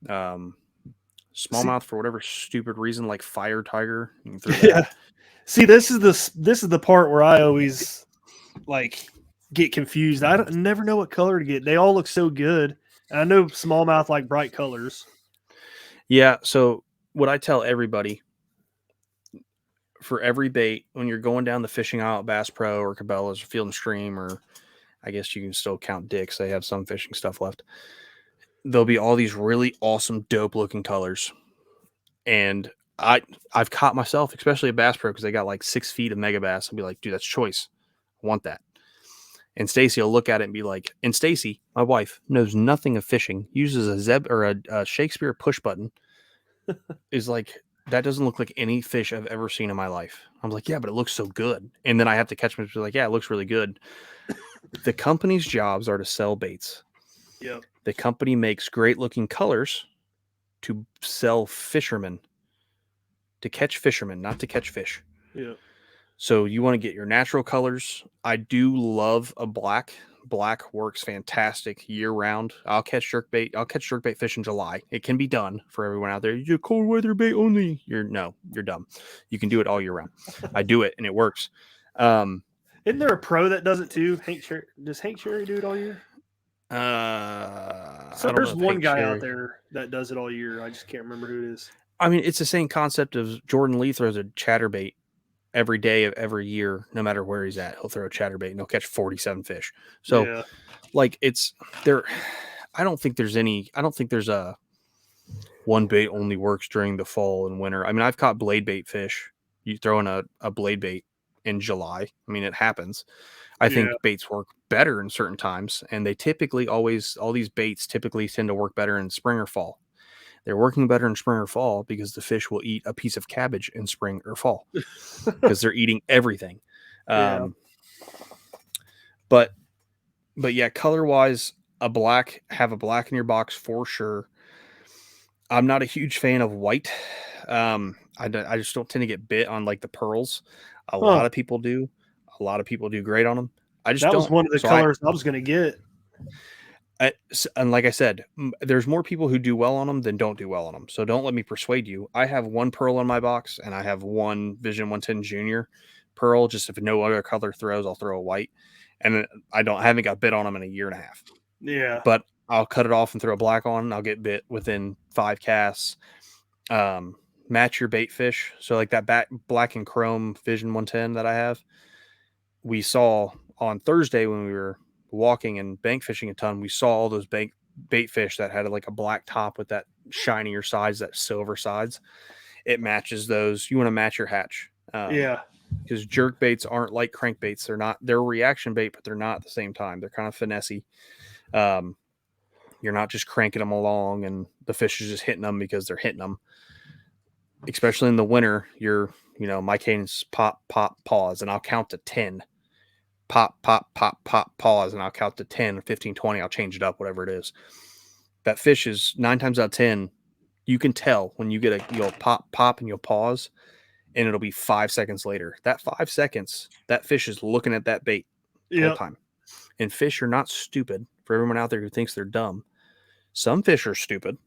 [SPEAKER 2] smallmouth for whatever stupid reason, like fire tiger. You can throw that.
[SPEAKER 5] Yeah. See, this is the part where I always like get confused. I never know what color to get. They all look so good. And I know smallmouth like bright colors.
[SPEAKER 2] Yeah. So what I tell everybody for every bait, when you're going down the fishing aisle at Bass Pro or Cabela's or Field and Stream, or I guess you can still count Dick's, they have some fishing stuff left. There'll be all these really awesome, dope looking colors. And I've caught myself, especially at Bass Pro, because they got like 6 feet of mega bass. I'll be like, dude, that's choice. I want that. And Stacy will look at it and be like, and Stacy, my wife, knows nothing of fishing, uses a Shakespeare push button, is like, that doesn't look like any fish I've ever seen in my life. I'm like, yeah, but it looks so good. And then I have to catch them and be like, yeah, it looks really good. The company's jobs are to sell baits.
[SPEAKER 5] Yep.
[SPEAKER 2] The company makes great looking colors to sell fishermen, to catch fishermen, not to catch fish.
[SPEAKER 5] Yeah.
[SPEAKER 2] So you want to get your natural colors. I do love a black. Black works fantastic year round. I'll catch jerkbait fish in July. It can be done for everyone out there. You're cold weather bait only. You're dumb. You can do it all year round. I do it and it works.
[SPEAKER 5] Isn't there a pro that does it too? Does Hank Cherry do it all year? So there's one guy out there that does it all year. I just can't remember who it is.
[SPEAKER 2] I mean, it's the same concept of Jordan Lee throws a chatterbait every day of every year, no matter where he's at. He'll throw a chatterbait and he'll catch 47 fish. So,
[SPEAKER 5] yeah.
[SPEAKER 2] Like, it's there. I don't think there's a one bait only works during the fall and winter. I mean, I've caught blade bait fish. You throw in a blade bait in July. I mean, it happens. I think baits work better in certain times, and they typically all these baits typically tend to work better in spring or fall. They're working better in spring or fall because the fish will eat a piece of cabbage in spring or fall because they're eating everything. But yeah, color wise, have a black in your box for sure. I'm not a huge fan of white. I just don't tend to get bit on like the pearls. A lot of people do. A lot of people do great on them.
[SPEAKER 5] That was one of the colors I was going to get.
[SPEAKER 2] And like I said, there's more people who do well on them than don't do well on them. So don't let me persuade you. I have one pearl in my box, and I have one Vision 110 Junior pearl. Just if no other color throws, I'll throw a white. And I haven't got bit on them in a year and a half.
[SPEAKER 5] Yeah.
[SPEAKER 2] But I'll cut it off and throw a black on, and I'll get bit within 5 casts. Match your bait fish. So like that black and chrome Vision 110 that I have, we saw on Thursday when we were walking and bank fishing a ton, we saw all those bait fish that had like a black top with that shinier sides, that silver sides. It matches those. You want to match your hatch. Because jerk baits aren't like crankbaits. They're a reaction bait, but they're not at the same time. They're kind of finessey. You're not just cranking them along and the fish is just hitting them because they're hitting them. Especially in the winter, my cadence pop, pop, pause, and I'll count to 10. Pop, pop, pop, pop, pause, and I'll count to 10 or 15, 20. I'll change it up, whatever it is. That fish is 9 times out of 10. You can tell when you'll pop, pop, and you'll pause, and it'll be 5 seconds later. That 5 seconds, that fish is looking at that bait. all the time. And fish are not stupid. For everyone out there who thinks they're dumb, some fish are stupid.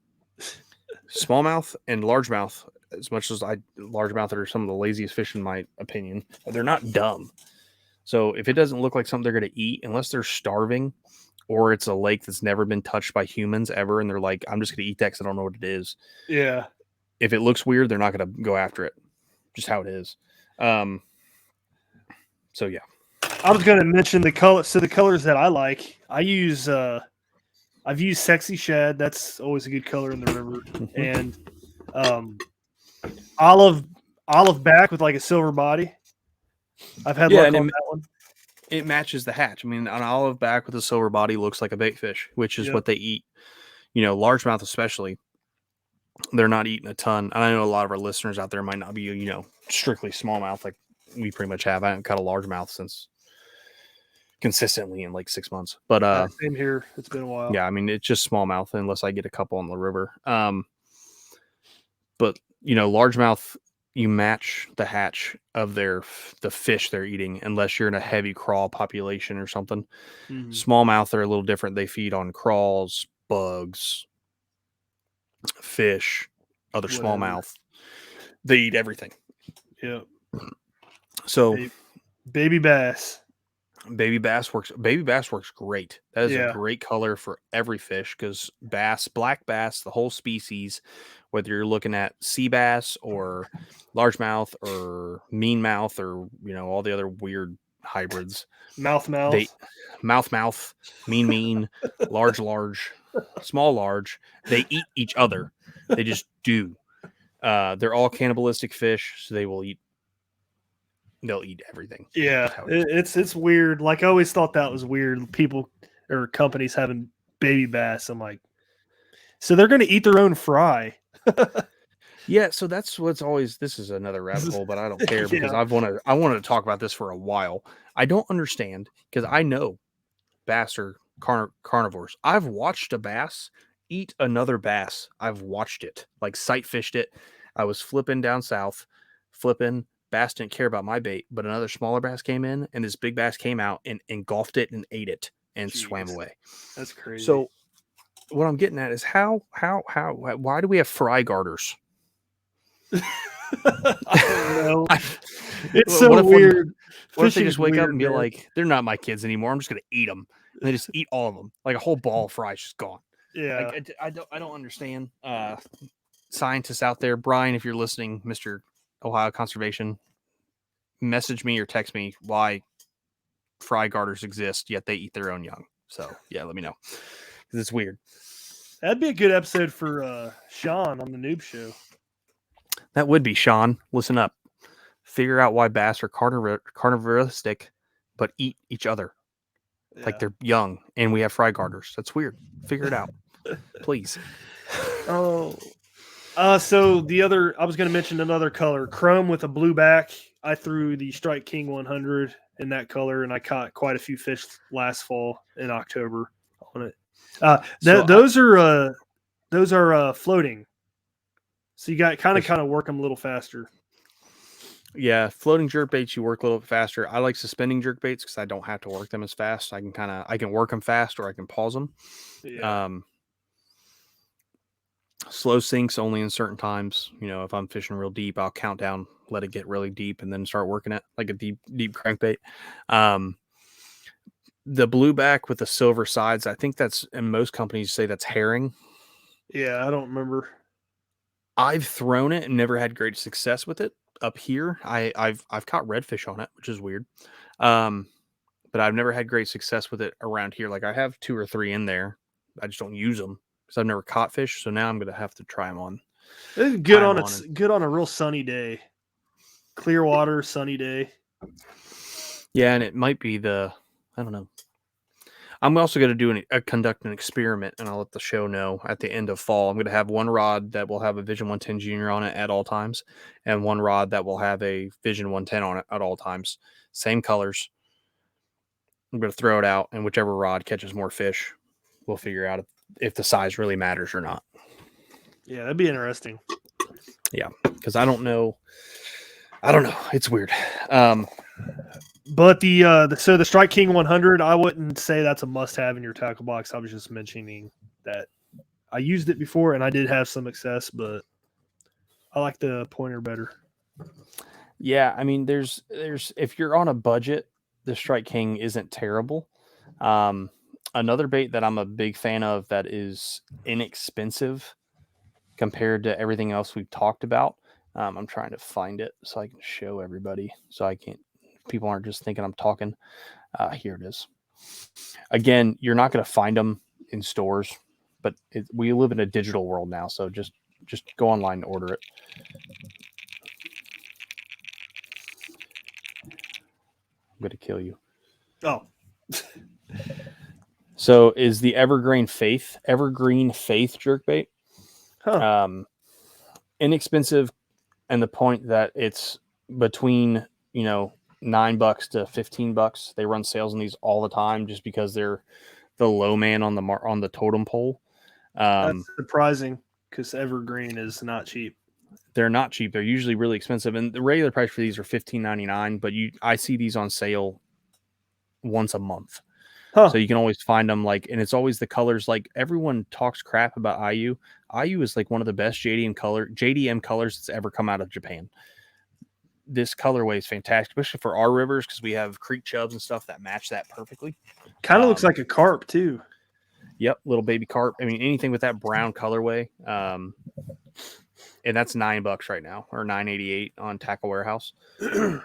[SPEAKER 2] Smallmouth and largemouth, as much as largemouth are some of the laziest fish in my opinion, they're not dumb. So if it doesn't look like something they're going to eat, unless they're starving, or it's a lake that's never been touched by humans ever, and they're like, I'm just going to eat that because I don't know what it is.
[SPEAKER 5] Yeah.
[SPEAKER 2] If it looks weird, they're not going to go after it. Just how it is. So yeah.
[SPEAKER 5] I was going to mention the color. So the colors that I like, I've used Sexy Shad. That's always a good color in the river. And olive back with like a silver body. I've had luck on that one.
[SPEAKER 2] It matches the hatch. I mean, an olive back with a silver body looks like a bait fish, which is what they eat. Largemouth especially. They're not eating a ton. And I know a lot of our listeners out there might not be, strictly smallmouth like we pretty much have. I haven't caught a largemouth since consistently in like 6 months. But
[SPEAKER 5] same here. It's been a while.
[SPEAKER 2] Yeah, I mean, it's just smallmouth unless I get a couple on the river. But largemouth, you match the hatch of the fish they're eating, unless you're in a heavy crawl population or something. Mm-hmm. Smallmouth are a little different. They feed on crawls, bugs, fish, other smallmouth. They eat everything.
[SPEAKER 5] Yeah.
[SPEAKER 2] So
[SPEAKER 5] baby bass.
[SPEAKER 2] Baby bass works great. That is a great color for every fish, because black bass, the whole species, whether you're looking at sea bass or largemouth or meanmouth or all the other weird hybrids,
[SPEAKER 5] mouth,
[SPEAKER 2] mean, large, small, large, they eat each other. They just do. They're all cannibalistic fish, so they'll eat everything.
[SPEAKER 5] Yeah, it's weird. Like, I always thought that was weird. People or companies having baby bass. I'm like, so they're going to eat their own fry.
[SPEAKER 2] Yeah, so that's what's always. This is another rabbit hole, but I don't care because I wanted to talk about this for a while. I don't understand, because I know bass are carnivores. I've watched a bass eat another bass. I've watched it, like sight fished it. I was flipping down south, bass didn't care about my bait, but another smaller bass came in, and this big bass came out and engulfed it and ate it and swam away.
[SPEAKER 5] That's crazy.
[SPEAKER 2] So what I'm getting at is why do we have fry garters?
[SPEAKER 5] I don't know. It's so weird.
[SPEAKER 2] What if they just wake up and be like, they're not my kids anymore, I'm just going to eat them. And they just eat all of them. Like a whole ball of fries just gone.
[SPEAKER 5] Yeah.
[SPEAKER 2] Like, I don't understand. Scientists out there, Brian, if you're listening, Mr. Ohio Conservation, message me or text me why fry garters exist, yet they eat their own young. So yeah, let me know, because it's weird.
[SPEAKER 5] That'd be a good episode for Sean on the Noob Show.
[SPEAKER 2] That would be. Sean, listen up. Figure out why bass are carnivoristic, but eat each other like they're young, and we have fry garters. That's weird. Figure it out, please.
[SPEAKER 5] Oh. So the other, I was going to mention another color, chrome with a blue back. I threw the Strike King 100 in that color, and I caught quite a few fish last fall in October on it. Those are floating. So you got kind of work them a little faster.
[SPEAKER 2] Yeah, floating jerkbaits, you work a little bit faster. I like suspending jerkbaits because I don't have to work them as fast. I can work them fast, or I can pause them.
[SPEAKER 5] Yeah.
[SPEAKER 2] Slow sinks only in certain times. If I'm fishing real deep, I'll count down, let it get really deep, and then start working it like a deep crankbait. The blue back with the silver sides, I think that's, and most companies say that's herring.
[SPEAKER 5] Yeah, I don't remember.
[SPEAKER 2] I've thrown it and never had great success with it. Up here, I've caught redfish on it, which is weird. But I've never had great success with it around here. Like, I have 2 or 3 in there. I just don't use them because I've never caught fish. So now I'm going to have to try them on.
[SPEAKER 5] It's good on a real sunny day. Clear water, sunny day.
[SPEAKER 2] Yeah, and it might be I don't know. I'm also going to conduct an experiment, and I'll let the show know at the end of fall. I'm going to have one rod that will have a Vision 110 Junior on it at all times, and one rod that will have a Vision 110 on it at all times. Same colors. I'm going to throw it out, and whichever rod catches more fish, we'll figure out if the size really matters or not.
[SPEAKER 5] Yeah, that'd be interesting.
[SPEAKER 2] Yeah, because I don't know. It's weird.
[SPEAKER 5] But the Strike King 100, I wouldn't say that's a must-have in your tackle box. I was just mentioning that I used it before and I did have some success, but I like the pointer better.
[SPEAKER 2] Yeah, I mean, there's if you're on a budget, the Strike King isn't terrible. Another bait that I'm a big fan of that is inexpensive compared to everything else we've talked about. I'm trying to find it so I can show everybody, so people aren't just thinking I'm talking. Here it is. Again, you're not going to find them in stores, but we live in a digital world now, so just go online and order it. I'm going to kill you.
[SPEAKER 5] Oh.
[SPEAKER 2] So is the Evergreen Faith jerkbait.
[SPEAKER 5] Huh.
[SPEAKER 2] Inexpensive, and the point that it's between $9 to $15. They run sales on these all the time just because they're the low man on the totem pole.
[SPEAKER 5] That's surprising because Evergreen is not cheap.
[SPEAKER 2] They're not cheap. They're usually really expensive, and the regular price for these are $15.99. But I see these on sale once a month.
[SPEAKER 5] Huh.
[SPEAKER 2] So you can always find them, and it's always the colors. Like, everyone talks crap about IU. IU is like one of the best JDM colors that's ever come out of Japan. This colorway is fantastic, especially for our rivers, because we have creek chubs and stuff that match that perfectly.
[SPEAKER 5] Kind of looks like a carp too.
[SPEAKER 2] Yep, little baby carp. I mean, anything with that brown colorway. And that's $9 right now, or $9.88 on Tackle Warehouse.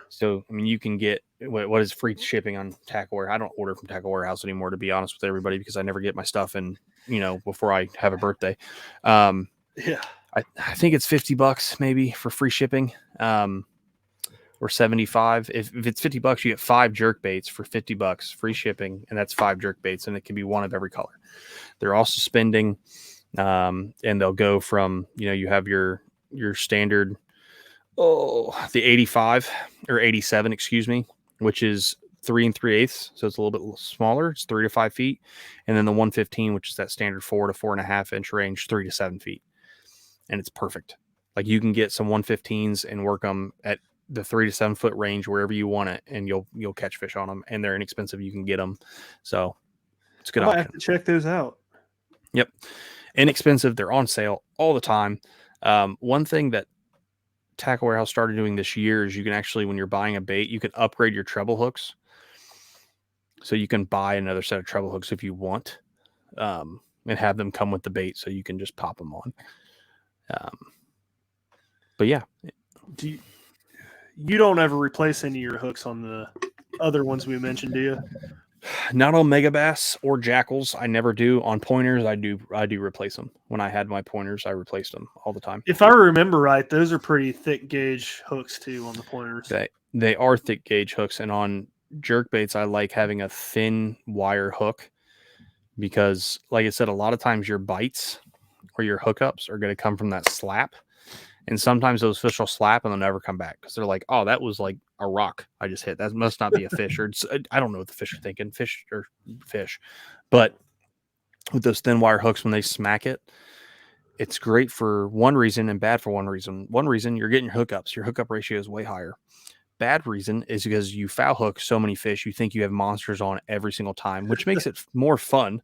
[SPEAKER 2] So, I mean, you can get what is free shipping on Tackle Warehouse. I don't order from Tackle Warehouse anymore, to be honest with everybody, because I never get my stuff in, before I have a birthday.
[SPEAKER 5] Yeah,
[SPEAKER 2] I think it's $50 maybe for free shipping, or $75. If it's $50, you get 5 jerk baits for $50, free shipping, and that's 5 jerk baits, and it can be one of every color. They're all suspending, and they'll go from you have your standard, the 85 or 87, excuse me, which is 3 3/8, so it's a little bit smaller. It's 3 to 5 feet, and then the 115, which is that standard 4 to 4.5 inch range, 3 to 7 feet, and it's perfect. Like, you can get some 115s and work them at the 3 to 7 foot range wherever you want it, and you'll catch fish on them, and they're inexpensive. You can get them, so it's a good
[SPEAKER 5] I
[SPEAKER 2] option.
[SPEAKER 5] have to check those out.
[SPEAKER 2] Yep, inexpensive. They're on sale all the time. One thing that Tackle Warehouse started doing this year is you can actually, when you're buying a bait, you can upgrade your treble hooks. So you can buy another set of treble hooks if you want, and have them come with the bait, so you can just pop them on. But yeah,
[SPEAKER 5] you don't ever replace any of your hooks on the other ones we mentioned, do you?
[SPEAKER 2] not on mega bass or jackals. I never do. On pointers, I do replace them. When I had my pointers, I replaced them all the time.
[SPEAKER 5] If I remember right, those are pretty thick gauge hooks too on the pointers.
[SPEAKER 2] They are thick gauge hooks, and on jerk baits, I like having a thin wire hook, because, like I said, a lot of times your bites or your hookups are going to come from that slap, and sometimes those fish will slap and they'll never come back because they're like, "Oh, that was like a rock I just hit. That must not be a fish." Or I don't know what the fish are thinking. Fish. But with those thin wire hooks, when they smack it, it's great for one reason and bad for one reason. One reason, you're getting your hookups. Your hookup ratio is way higher. Bad reason is because you foul hook so many fish, you think you have monsters on every single time, which makes it more fun.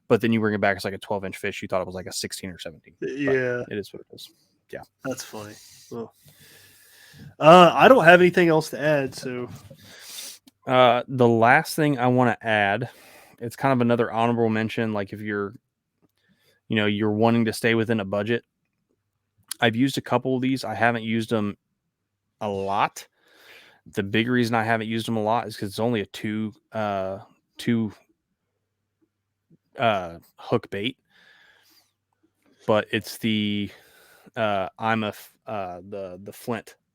[SPEAKER 2] But then you bring it back, it's like a 12-inch fish. You thought it was like a 16 or 17.
[SPEAKER 5] Yeah,
[SPEAKER 2] it is what it is. Yeah,
[SPEAKER 5] that's funny. Well, I don't have anything else to add. So,
[SPEAKER 2] the last thing I want to add, it's kind of another honorable mention. Like, if you're wanting to stay within a budget, I've used a couple of these. I haven't used them a lot. The big reason I haven't used them a lot is because it's only a two hook bait, but it's the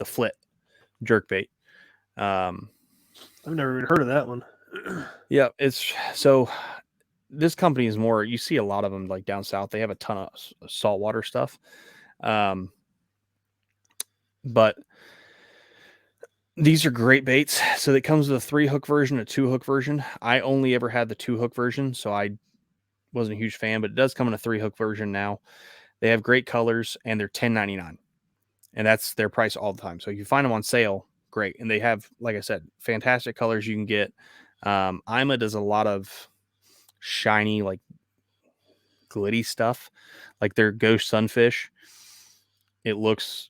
[SPEAKER 2] flit jerk bait.
[SPEAKER 5] I've never even heard of that one.
[SPEAKER 2] Yeah, it's so. This company is more. You see a lot of them like down south. They have a ton of saltwater stuff, but these are great baits. So it comes with a 3-hook version, a 2-hook version. I only ever had the 2-hook version, so I wasn't a huge fan, but it does come in a 3-hook version now. They have great colors, and they're $10.99, and that's their price all the time. So if you find them on sale, great. And they have, like I said, fantastic colors you can get. Ima does a lot of shiny, like glitty stuff, like their Ghost Sunfish. It looks,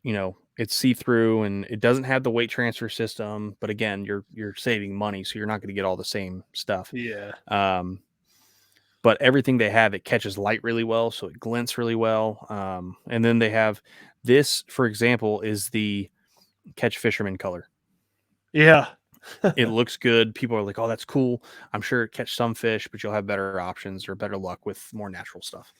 [SPEAKER 2] it's see-through and it doesn't have the weight transfer system, but again, you're saving money, so you're not going to get all the same stuff.
[SPEAKER 5] Yeah.
[SPEAKER 2] But everything they have, it catches light really well, so it glints really well. And then they have this, for example, is the Catch Fisherman color.
[SPEAKER 5] Yeah.
[SPEAKER 2] It looks good. People are like, oh, that's cool. I'm sure it catch some fish, but you'll have better options or better luck with more natural stuff.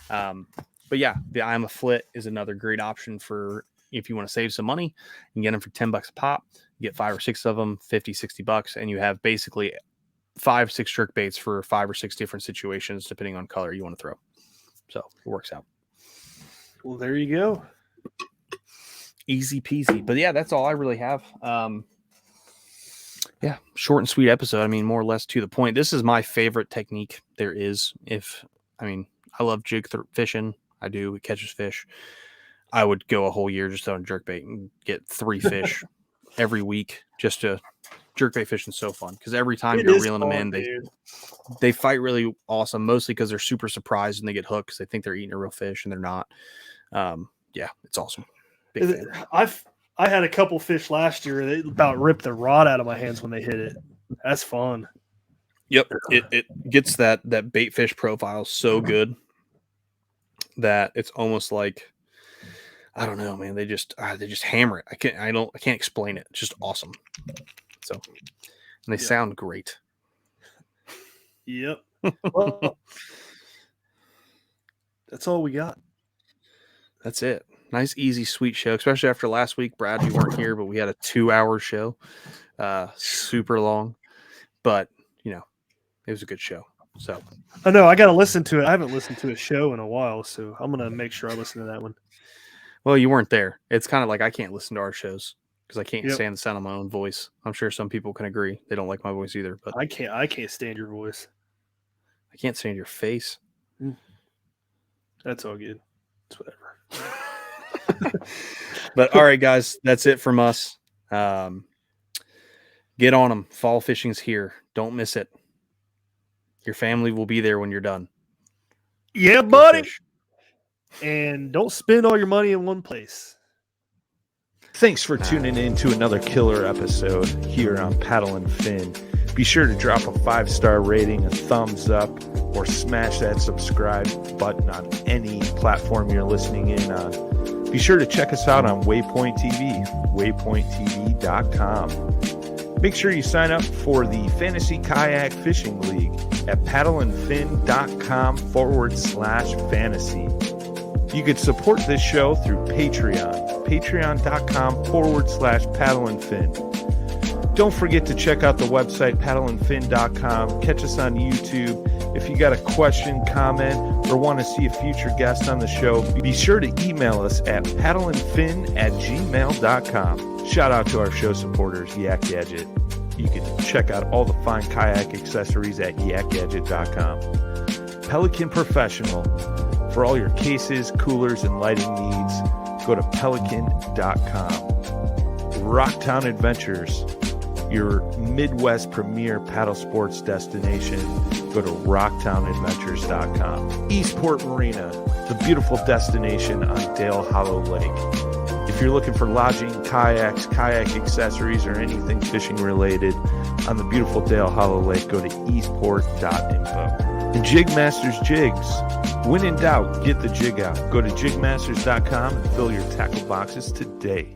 [SPEAKER 2] But yeah, the Ima Flit is another great option for if you want to save some money. You can get them for $10 a pop. You get 5 or 6 of them, $50-$60, and you have basically 5-6 jerk baits for 5 or 6 different situations, depending on color you want to throw. So it works out.
[SPEAKER 5] Well, there you go.
[SPEAKER 2] Easy peasy. But yeah, that's all I really have. Yeah, short and sweet episode. I mean, more or less to the point. This is my favorite technique there is. I love jig fishing. I do. It catches fish. I would go a whole year just on jerkbait and get 3 fish every week just to jerkbait fishing. So fun because every time you're reeling them in, they fight really awesome. Mostly because they're super surprised when they get hooked because they think they're eating a real fish and they're not. Yeah, it's awesome. Big fan.
[SPEAKER 5] I had a couple fish last year. They about ripped the rod out of my hands when they hit it. That's fun.
[SPEAKER 2] Yep, it gets that bait fish profile so good that it's almost like, I don't know, man. They just hammer it. I can't explain it. It's just awesome. So, and they sound great.
[SPEAKER 5] Yep. Well, that's all we got.
[SPEAKER 2] That's it. Nice, easy, sweet show, especially after last week. Brad, you weren't here, but we had a 2-hour show. Super long. But, it was a good show. So
[SPEAKER 5] I know I got to listen to it. I haven't listened to a show in a while, so I'm going to make sure I listen to that one.
[SPEAKER 2] Well, you weren't there. It's kind of like I can't listen to our shows because I can't stand the sound of my own voice. I'm sure some people can agree. They don't like my voice either. But
[SPEAKER 5] I can't stand your voice.
[SPEAKER 2] I can't stand your face.
[SPEAKER 5] That's all good. It's whatever.
[SPEAKER 2] But all right, guys, that's it from us. Get on them. Fall fishing's here. Don't miss it. Your family will be there when you're done.
[SPEAKER 5] Yeah, buddy. And don't spend all your money in one place.
[SPEAKER 1] Thanks for tuning in to another killer episode here on Paddle and Fin. Be sure to drop a 5-star rating, a thumbs up, or smash that subscribe button on any platform you're listening in on. Be sure to check us out on Waypoint TV, waypointtv.com. Make sure you sign up for the Fantasy Kayak Fishing League at paddleandfin.com/fantasy. You can support this show through Patreon, patreon.com/paddleandfin. Don't forget to check out the website, paddleandfin.com. Catch us on YouTube. If you got a question, comment, or want to see a future guest on the show, be sure to email us at paddleandfin@gmail.com. Shout out to our show supporters, Yak Gadget. You can check out all the fine kayak accessories at yakgadget.com. Pelican Professional. For all your cases, coolers, and lighting needs, go to pelican.com. Rocktown Adventures, your Midwest premier paddle sports destination. Go to rocktownadventures.com. Eastport Marina, the beautiful destination on Dale Hollow Lake. If you're looking for lodging, kayaks, kayak accessories, or anything fishing related on the beautiful Dale Hollow Lake, go to eastport.info. And Jigmasters Jigs. When in doubt, get the jig out. Go to jigmasters.com and fill your tackle boxes today.